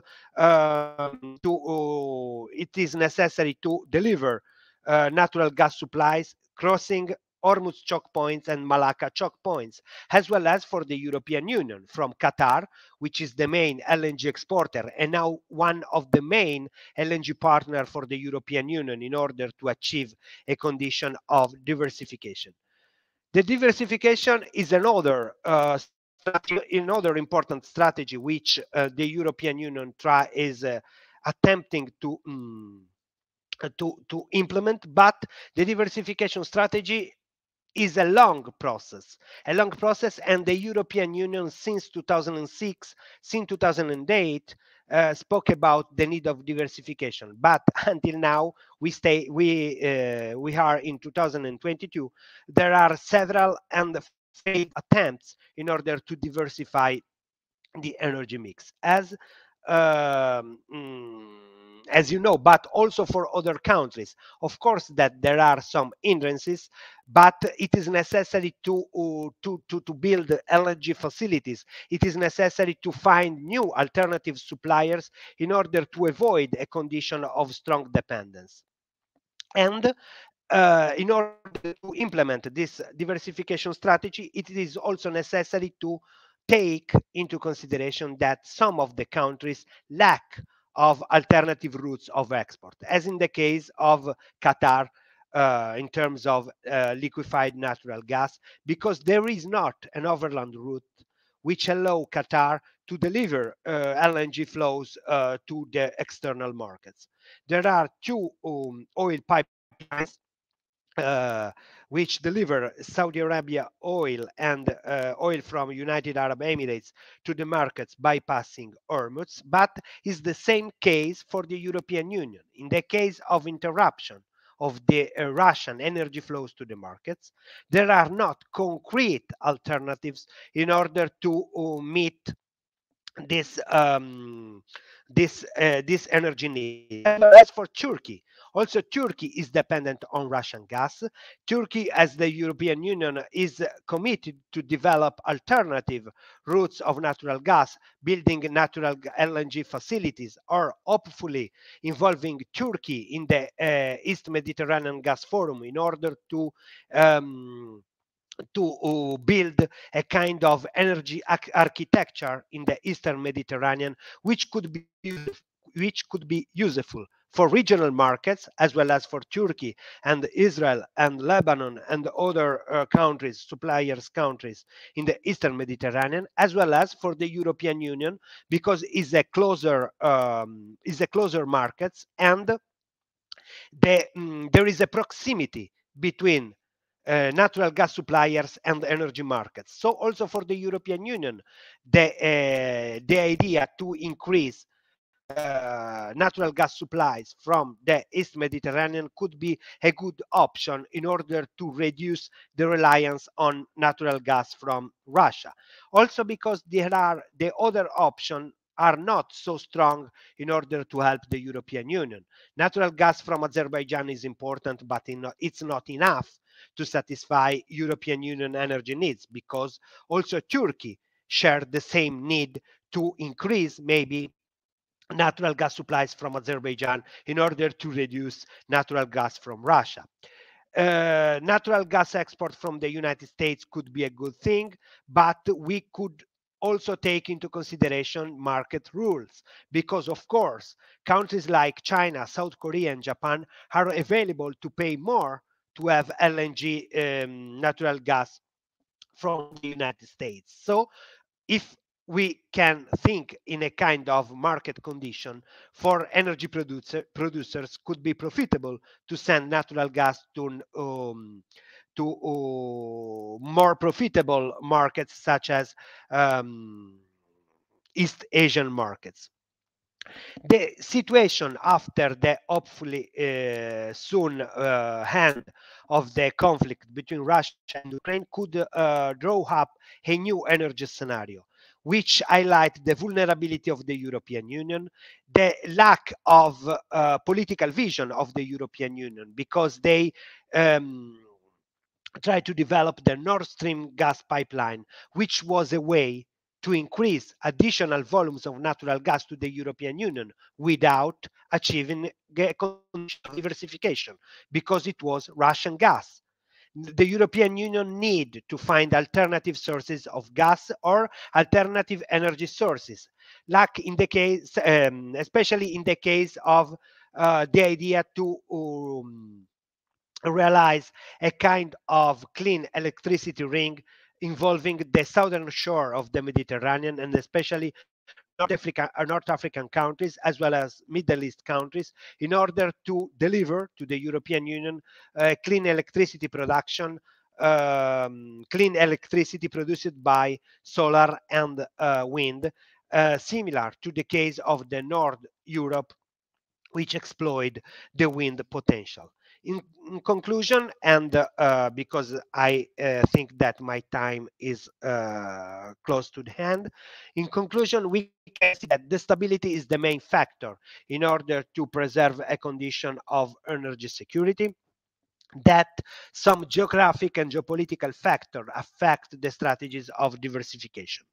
is necessary to deliver natural gas supplies crossing Hormuz choke points and Malacca choke points, as well as for the European Union from Qatar, which is the main LNG exporter and now one of the main LNG partner for the European Union in order to achieve a condition of diversification. The diversification is another important strategy which the European Union is attempting to implement, but the diversification strategy is a long process, and the European Union since 2006, since 2008, spoke about the need of diversification. But until now, we are in 2022. There are several and failed attempts in order to diversify the energy mix, um, mm, as you know, but also for other countries. Of course, that there are some hindrances, but it is necessary to build LNG facilities. It is necessary to find new alternative suppliers in order to avoid a condition of strong dependence. And in order to implement this diversification strategy, it is also necessary to take into consideration that some of the countries lack of alternative routes of export, as in the case of Qatar, in terms of liquefied natural gas, because there is not an overland route which allow Qatar to deliver LNG flows to the external markets. There are two oil pipelines uh, which deliver Saudi Arabia oil and oil from United Arab Emirates to the markets bypassing Hormuz, but is the same case for the European Union. In the case of interruption of the Russian energy flows to the markets, there are not concrete alternatives in order to meet this this energy need. As for Turkey, also Turkey is dependent on Russian gas. Turkey, as the European Union, is committed to develop alternative routes of natural gas, building natural LNG facilities, or hopefully involving Turkey in the East Mediterranean Gas Forum in order um, to build a kind of energy architecture in the Eastern Mediterranean, which could be useful for regional markets as well as for Turkey and Israel and Lebanon and other countries, suppliers countries in the Eastern Mediterranean, as well as for the European Union, because is a closer markets, and there is a proximity between natural gas suppliers and energy markets. So also for the European Union, the idea to increase natural gas supplies from the East Mediterranean could be a good option in order to reduce the reliance on natural gas from Russia. Also because the other option are not so strong in order to help the European Union. Natural gas from Azerbaijan is important, but it's not enough to satisfy European Union energy needs, because also Turkey shared the same need to increase maybe natural gas supplies from Azerbaijan in order to reduce natural gas from Russia. Natural gas export from the United States could be a good thing, but we could also take into consideration market rules, because of course countries like China, South Korea, and Japan are available to pay more to have LNG, natural gas from the United States. So if we can think in a kind of market condition for energy producers could be profitable to send natural gas to more profitable markets such as East Asian markets. The situation after the hopefully soon end of the conflict between Russia and Ukraine could draw up a new energy scenario, which highlight the vulnerability of the European Union, the lack of political vision of the European Union, because they try to develop the Nord Stream gas pipeline, which was a way to increase additional volumes of natural gas to the European Union without achieving a condition of diversification, because it was Russian gas. The European Union need to find alternative sources of gas or alternative energy sources, like in the case, especially in the case of the idea to realize a kind of clean electricity ring involving the southern shore of the Mediterranean, and especially North African countries as well as Middle East countries, in order to deliver to the European Union clean electricity production, clean electricity produced by solar and wind, similar to the case of the North Europe, which exploit the wind potential. In conclusion, and because I think that my time is close to the end, in conclusion, we can see that the stability is the main factor in order to preserve a condition of energy security, that some geographic and geopolitical factors affect the strategies of diversification.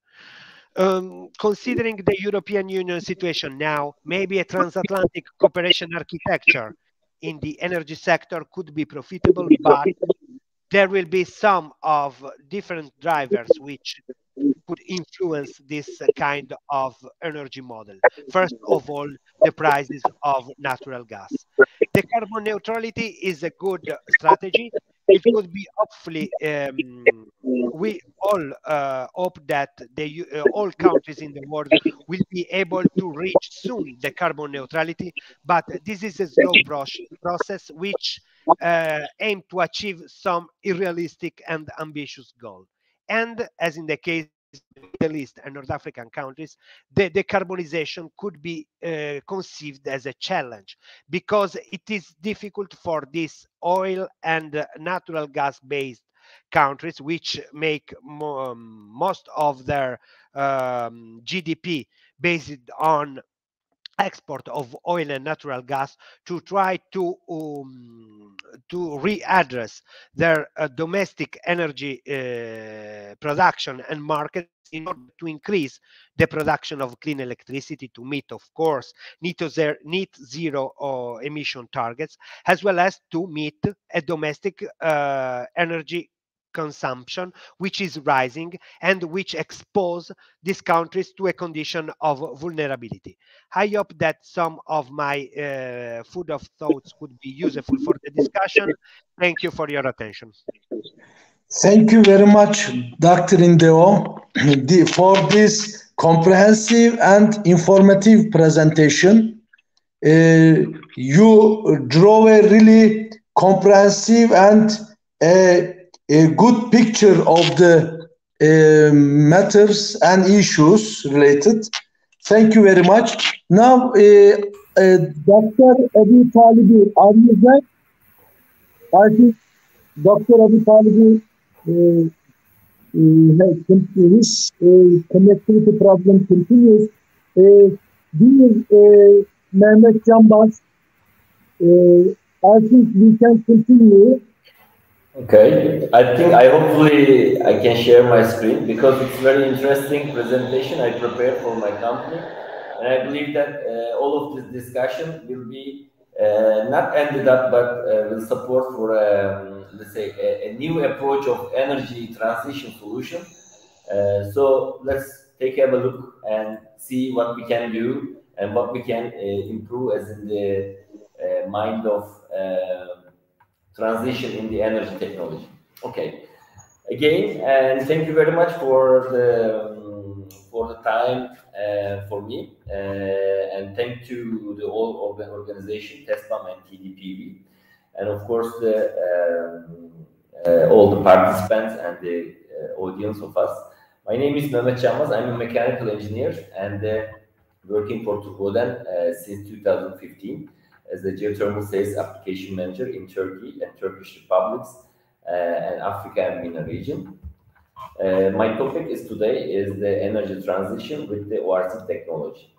Considering the European Union situation now, maybe a transatlantic cooperation architecture in the energy sector could be profitable, but there will be some of different drivers which could influence this kind of energy model. First of all, the prices of natural gas. The carbon neutrality is a good strategy. It could be hopefully, we all hope that all countries in the world will be able to reach soon the carbon neutrality, but this is a slow process which aim to achieve some unrealistic and ambitious goal. And as in the case of the Middle East and North African countries, the decarbonization could be conceived as a challenge, because it is difficult for these oil and natural gas based countries, which make most of their GDP based on export of oil and natural gas, to try to readdress their domestic energy production and markets in order to increase the production of clean electricity to meet, of course, net zero emission targets, as well as to meet a domestic energy consumption which is rising and which expose these countries to a condition of vulnerability. I hope that some of my food of thoughts could be useful for the discussion. Thank you for your attention. Thank you very much, Dr. Indeo, for this comprehensive and informative presentation. You draw a really comprehensive and a good picture of the matters and issues related. Thank you very much. Now, Dr. Abi Talibi, are you there? I think Dr. Abi Talibi his connectivity problem continues. Dear Mehmet Canbaz, I think we can continue. Okay, I hopefully I can share my screen, because it's very interesting presentation I prepared for my company, and I believe that all of this discussion will be not ended up, but will support for let's say a new approach of energy transition solution. So let's take a look and see what we can do and what we can improve as in the mind of transition in the energy technology. Okay, again, and thank you very much for the for the time for me, and thank to the whole organization, TESPAM and TDPV, and of course all the participants and the audience of us. My name is Mehmet Canmaz. I'm a mechanical engineer and working for Turboden since 2015 as the geothermal sales application manager in Turkey and Turkish Republics and Africa and MENA region. My topic today is the energy transition with the ORC technology.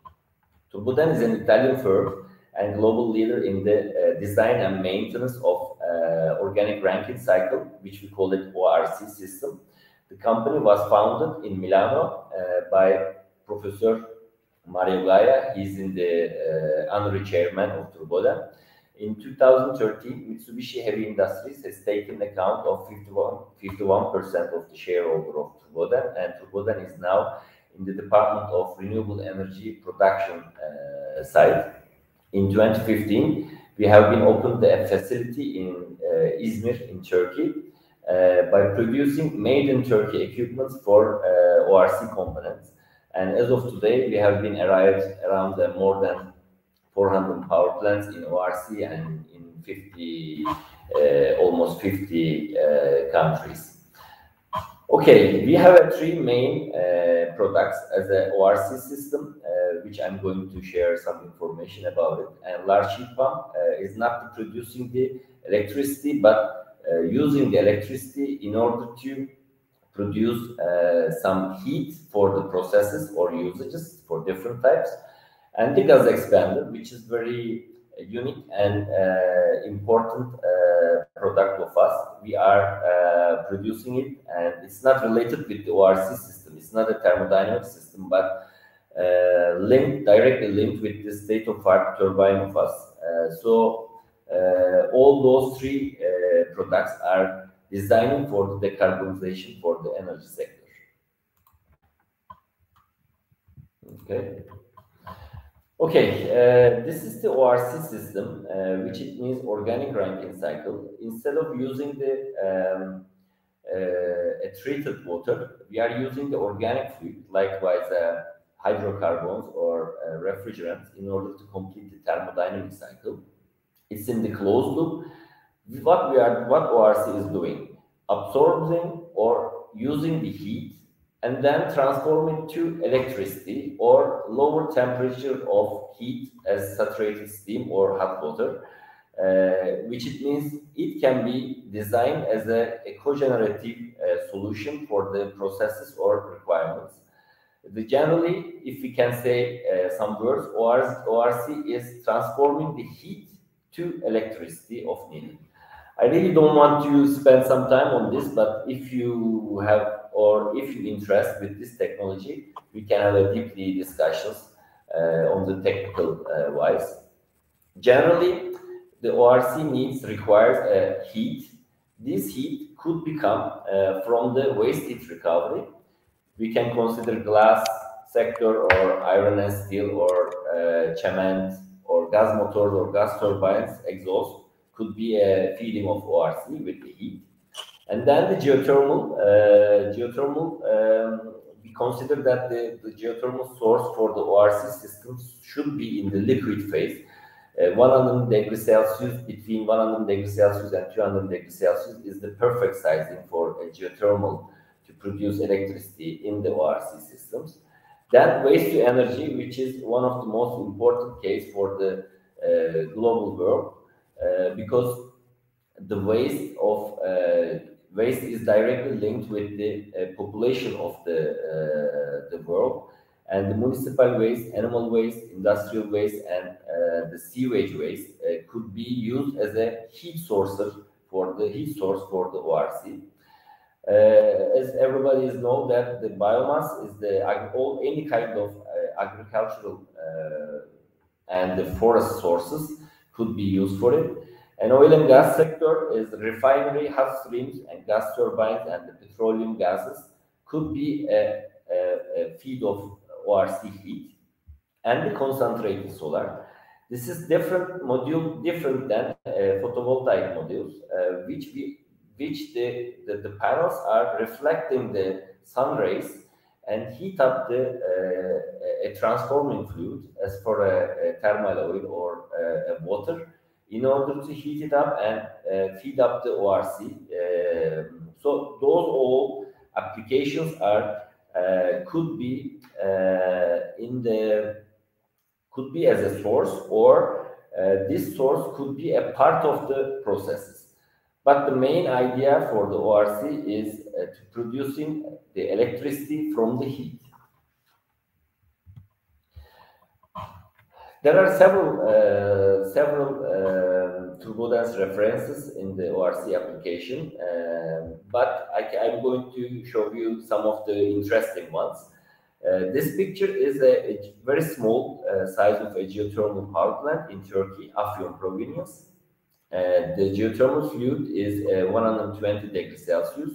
Turboden is an Italian firm and global leader in the design and maintenance of organic Rankine cycle, which we call it ORC system. The company was founded in Milano by Professor Mario Gaia. He's in the honorary chairman of Turboden. In 2013, Mitsubishi Heavy Industries has taken account of 51% of the shareholder of Turboden, and Turboden is now in the Department of Renewable Energy Production side. In 2015, we have been opened a facility in Izmir in Turkey by producing made in Turkey equipment for ORC components. And as of today, we have been arrived around more than 400 power plants in ORC and in almost 50 countries. Okay, we have three main products as an ORC system, which I'm going to share some information about it. And large heat pump is not producing the electricity, but using the electricity in order to produce some heat for the processes or usages for different types. And the gas expander, which is very unique and important product of us. We are producing it, and it's not related with the ORC system. It's not a thermodynamic system, but directly linked with the state-of-art turbine of us. So all those three products are designed for the decarbonization for the energy sector. Okay, this is the ORC system, which it means organic Rankine cycle. Instead of using the a treated water, we are using the organic fluid, likewise hydrocarbons or refrigerants, in order to complete the thermodynamic cycle. It's in the closed loop. What ORC is doing, absorbing or using the heat and then transform it to electricity or lower temperature of heat as saturated steam or hot water, which it means it can be designed as a cogenerative solution for the processes or requirements. Generally, if we can say some words, ORC is transforming the heat to electricity of need. I really don't want to spend some time on this, but if you have or if you're interested with this technology, we can have a deeply discussions on the technical wise. Generally, the ORC requires heat. This heat could become from the waste heat recovery. We can consider glass sector or iron and steel or cement or gas motors or gas turbines exhaust could be a feeding of ORC with the heat. And then the geothermal, we consider that the geothermal source for the ORC systems should be in the liquid phase. 100 degrees Celsius, between 100 degrees Celsius and 200 degrees Celsius is the perfect sizing for a geothermal to produce electricity in the ORC systems. Then waste to energy, which is one of the most important case for the global world, because the waste is directly linked with the population of the world, and the municipal waste, animal waste, industrial waste, and the sewage waste could be used as a heat source for the ORC. As everybody knows that the biomass is any kind of agricultural and the forest sources could be used for it. And oil and gas sector is refinery, hot streams, and gas turbines, and the petroleum gases could be a feed of ORC heat, and the concentrated solar. This is different than photovoltaic modules, which the panels are reflecting the sun rays and heat up a transforming fluid as for a thermal oil or a water in order to heat it up and feed up the ORC. So those all applications are could be could be as a source, or this source could be a part of the processes. But the main idea for the ORC is to producing the electricity from the heat. There are several turbodance references in the ORC application, but I'm going to show you some of the interesting ones. This picture is a very small size of a geothermal power plant in Turkey, Afyon province. The geothermal fluid is 120 degrees Celsius,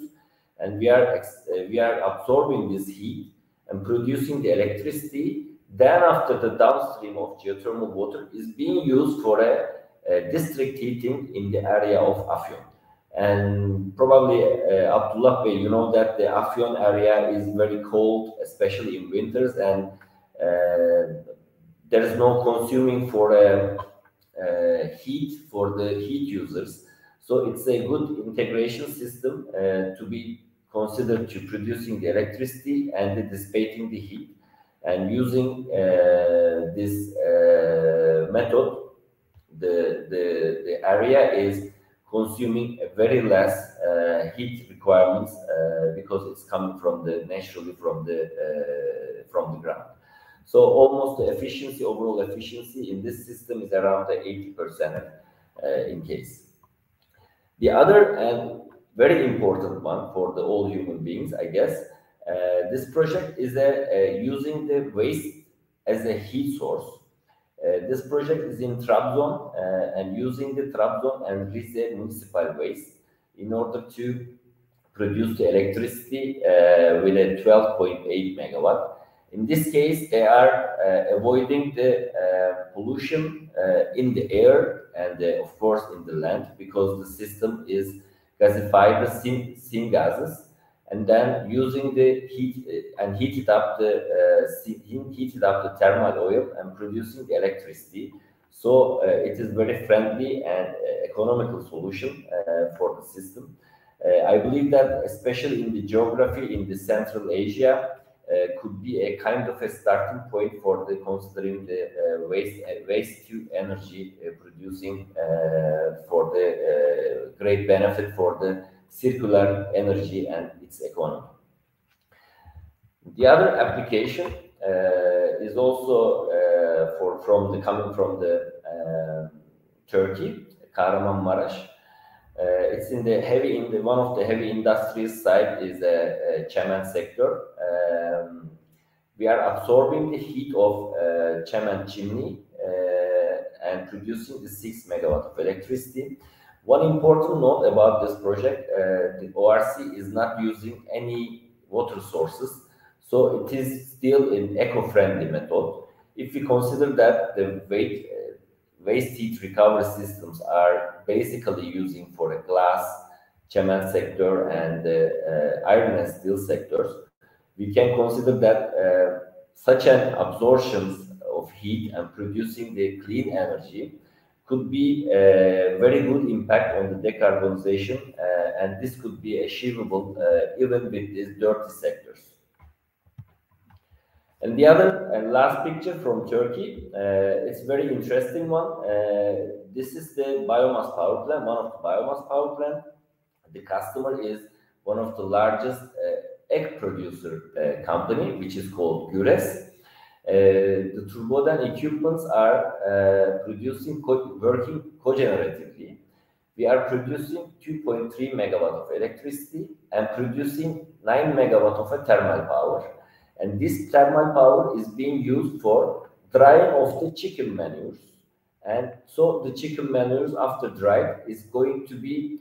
and we are absorbing this heat and producing the electricity. Then, after the downstream of geothermal water is being used for a district heating in the area of Afyon. And probably, Abdullah Bey, you know that the Afyon area is very cold, especially in winters, and there is no consuming for heat for the heat users. So it's a good integration system to be considered to producing the electricity and dissipating the heat. And using this method, the area is consuming a very less heat requirements because it's coming from naturally from the ground. So almost the efficiency, overall efficiency in this system is around 80% in case. The other and very important one for the all human beings, I guess, this project is using the waste as a heat source. This project is in Trabzon and using the Trabzon and Rize municipal waste in order to produce the electricity with a 12.8 megawatt. In this case, they are avoiding the pollution in the air and, of course, in the land, because the system is gasified the syngases, and then using the heat and heated up the thermal oil and producing the electricity. So it is very friendly and economical solution for the system. I believe that especially in the geography in the Central Asia could be a kind of a starting point for the considering the waste to energy producing for the great benefit for the circular energy and its economy. The other application is also coming from the Turkey, Kahramanmaraş. It's in one of the heavy industries side is the Çemen sector. We are absorbing the heat of Çemen chimney and producing the 6 megawatt of electricity. One important note about this project, the ORC is not using any water sources, so it is still an eco-friendly method. If we consider that the waste heat recovery systems are basically using for a glass, cement sector, and iron and steel sectors, we can consider that such an absorption of heat and producing the clean energy could be a very good impact on the decarbonization, and this could be achievable even with these dirty sectors. And the other and last picture from Turkey, it's a very interesting one. This is the biomass power plant, one of the biomass power plant. The customer is one of the largest egg producer company, which is called Güres. The Turboden equipments are working cogeneratively. We are producing 2.3 megawatt of electricity and producing 9 megawatt of a thermal power. And this thermal power is being used for drying of the chicken manures. And so the chicken manures after dried is going to be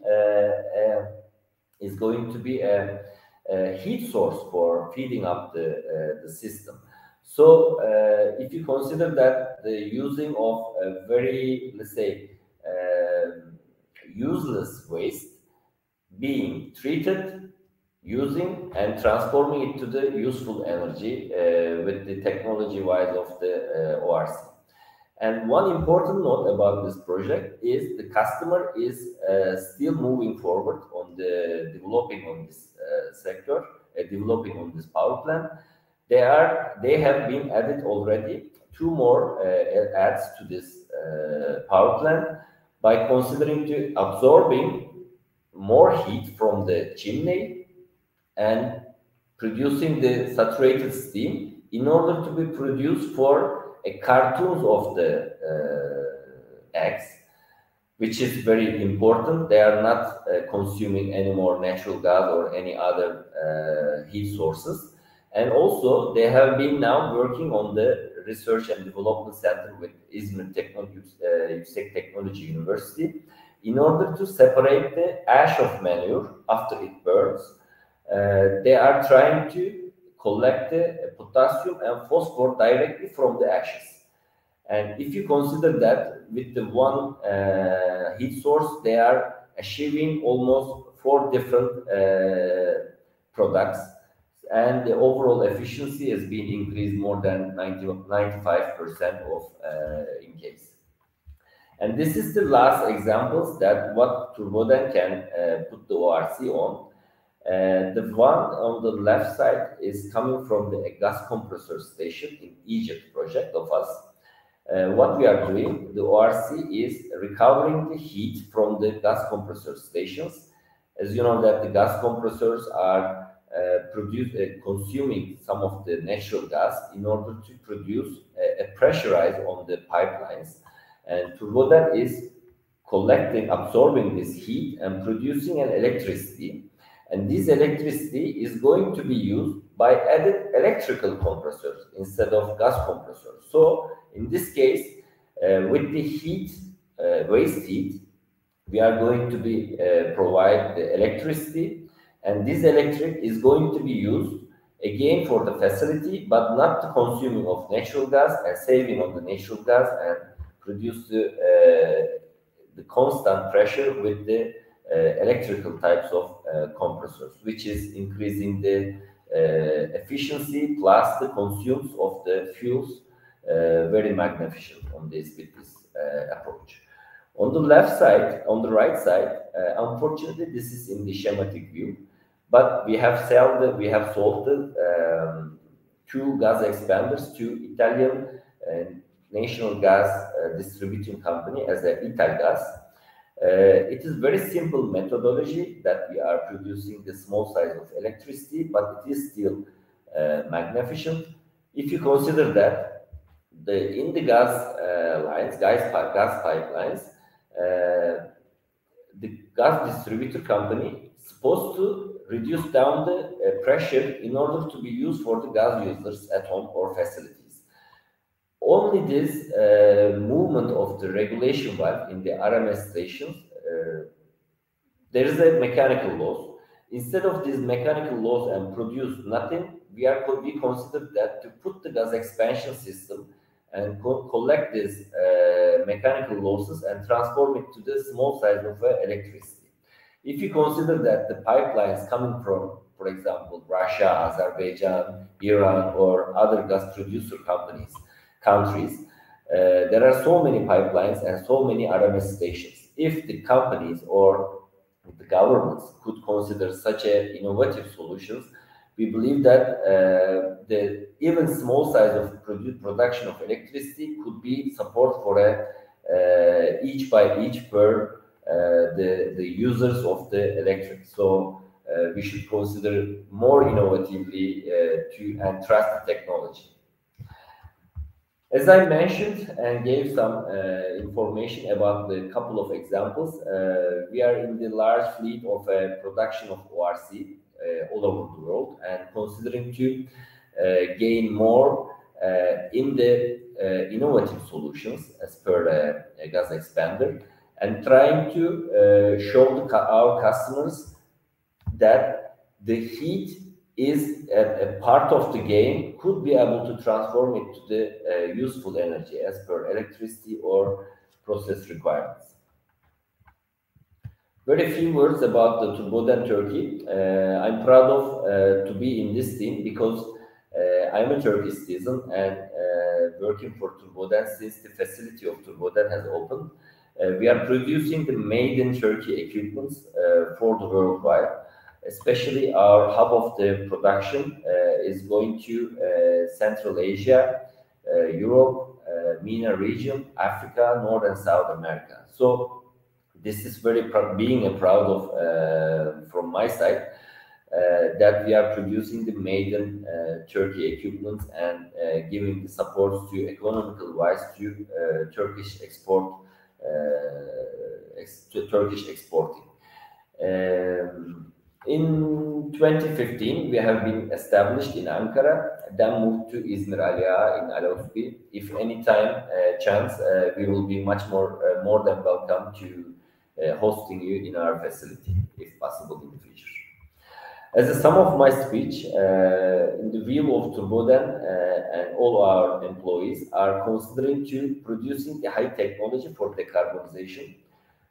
a heat source for feeding up the system. So if you consider that the using of a very, let's say, useless waste being treated using and transforming it to the useful energy with the technology wise of the ORC. And one important note about this project is the customer is still moving forward on the developing on this sector, developing on this power plant. They have been added already 2 more adds to this power plant by considering to absorbing more heat from the chimney and producing the saturated steam in order to be produced for a cartoons of the eggs, which is very important. They are not consuming any more natural gas or any other heat sources. And also, they have been now working on the research and development center with İzmir Yüksek Technology University in order to separate the ash of manure after it burns. They are trying to collect the potassium and phosphor directly from the ashes. And if you consider that with the one heat source, they are achieving almost 4 different products, and the overall efficiency has been increased more than 95% of in case. And this is the last examples that what Turboden can put the ORC on. The one on the left side is coming from the gas compressor station in Egypt project of us. What we are doing, the ORC is recovering the heat from the gas compressor stations. As you know that the gas compressors are consuming some of the natural gas in order to produce a pressurize on the pipelines. And Turboden is absorbing this heat and producing an electricity. And this electricity is going to be used by added electrical compressors instead of gas compressors. So in this case, with the heat, waste heat, we are going to be provide the electricity, and this electric is going to be used again for the facility, but not the consuming of natural gas and saving on the natural gas and produce the constant pressure with the electrical types of compressors, which is increasing the efficiency plus the consumes of the fuels very magnificent on this with this approach. On the left side, on the right side, unfortunately, this is in the schematic view, but we have sold the 2 gas expanders to Italian national gas distributing company as a Italgas. It is very simple methodology that we are producing the small size of electricity, but it is still magnificent. If you consider that in the gas lines, gas pipelines, the gas distributor company is supposed to reduce down the pressure in order to be used for the gas users at home or facilities. Only this movement of the regulation valve in the RMS stations, there is a mechanical loss. Instead of these mechanical loss and produce nothing, we consider that to put the gas expansion system and collect these mechanical losses and transform it to the small size of electricity. If you consider that the pipelines coming from, for example, Russia, Azerbaijan, Iran, or other gas producer countries, there are so many pipelines and so many RMS stations. If the companies or the governments could consider such innovative solutions, we believe that the even small size of production of electricity could be support for each by each per the users of the electric. So we should consider more innovatively and trust the technology. As I mentioned and gave some information about the couple of examples, we are in the large fleet of production of ORC all over the world, and considering to gain more in the innovative solutions as per a gas expander, and trying to show our customers that the heat is a part of the game, could be able to transform it to the useful energy as per electricity or process requirements. Very few words about the Turboden Turkey. I'm proud of to be in this team because I'm a Turkish citizen and working for Turboden since the facility of Turboden has opened. We are producing the made in Turkey equipments for the worldwide. Especially our hub of the production is going to Central Asia, Europe, MENA region, Africa, North and South America. So this is very being a proud of from my side that we are producing the made in Turkey equipment and giving the support to economical wise to Turkish export to Turkish exporting. In 2015, we have been established in Ankara, then moved to İzmir Aliağa in Alauspi. If any time chance, we will be much more than welcome to hosting you in our facility, if possible in the future. As a sum of my speech, in the view of Turboden and all our employees are considering to producing a high technology for decarbonization,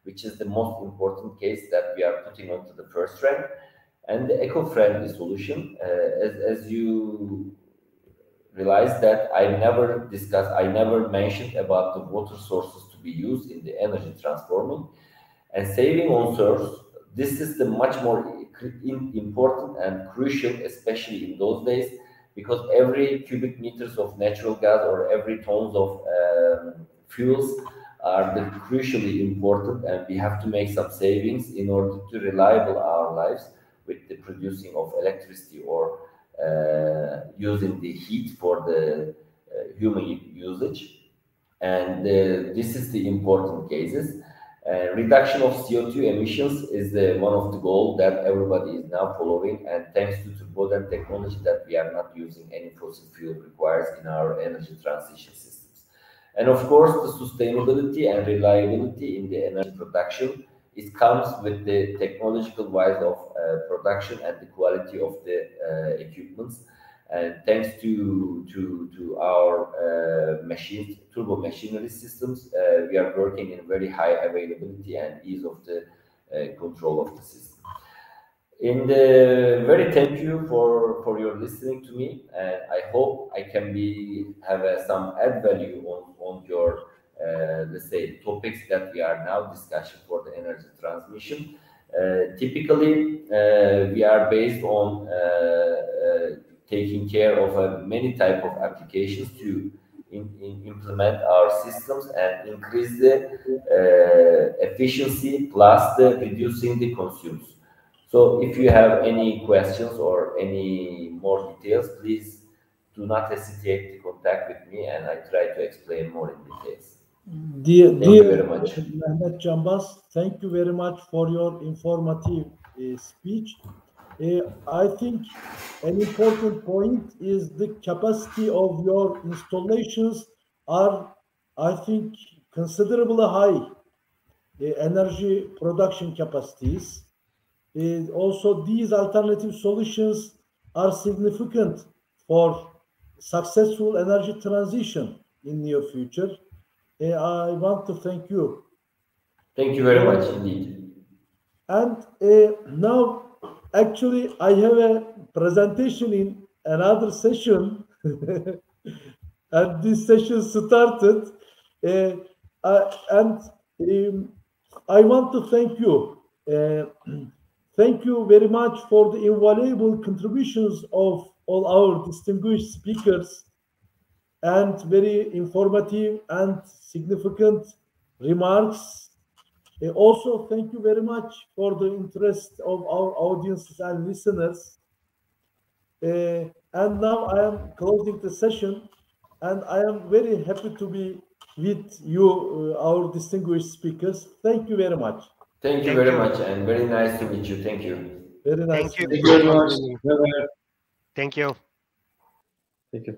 which is the most important case that we are putting onto the first rank, and the eco-friendly solution. As you realize that I never mentioned about the water sources to be used in the energy transforming and saving on source. This is the much more important and crucial, especially in those days, because every cubic meters of natural gas or every tons of fuels are the crucially important, and we have to make some savings in order to reliable our lives with the producing of electricity or using the heat for the human usage. And this is the important cases. Reduction of CO2 emissions is one of the goals that everybody is now following, and thanks to Turboden technology that we are not using any fossil fuel requires in our energy transition systems. And of course, the sustainability and reliability in the energy production, it comes with the technological wise of production and the quality of the equipments. And thanks to our machines, turbo machinery systems, we are working in very high availability and ease of the control of the system. In the very thank you for your listening to me, and I hope I can have some add value on your let's say topics that we are now discussing for the energy transmission. Typically, we are based on taking care of many type of applications to implement our systems and increase the efficiency plus the reducing the consumes. So if you have any questions or any more details, please do not hesitate to contact with me, and I try to explain more in details. Thank you very much. Mehmet Canbaz, thank you very much for your informative speech. I think an important point is the capacity of your installations are, I think, considerably high energy production capacities. Also, these alternative solutions are significant for successful energy transition in near future. I want to thank you. Thank you very much indeed. And now, actually, I have a presentation in another session, and this session started. And I want to thank you. Thank you very much for the invaluable contributions of all our distinguished speakers and very informative and significant remarks. Also, thank you very much for the interest of our audiences and listeners. And now I am closing the session, and I am very happy to be with you, our distinguished speakers. Thank you very much. Thank you very much, and very nice to meet you. Thank you. Very nice. Thank you. Thank you very much. Thank you. Thank you.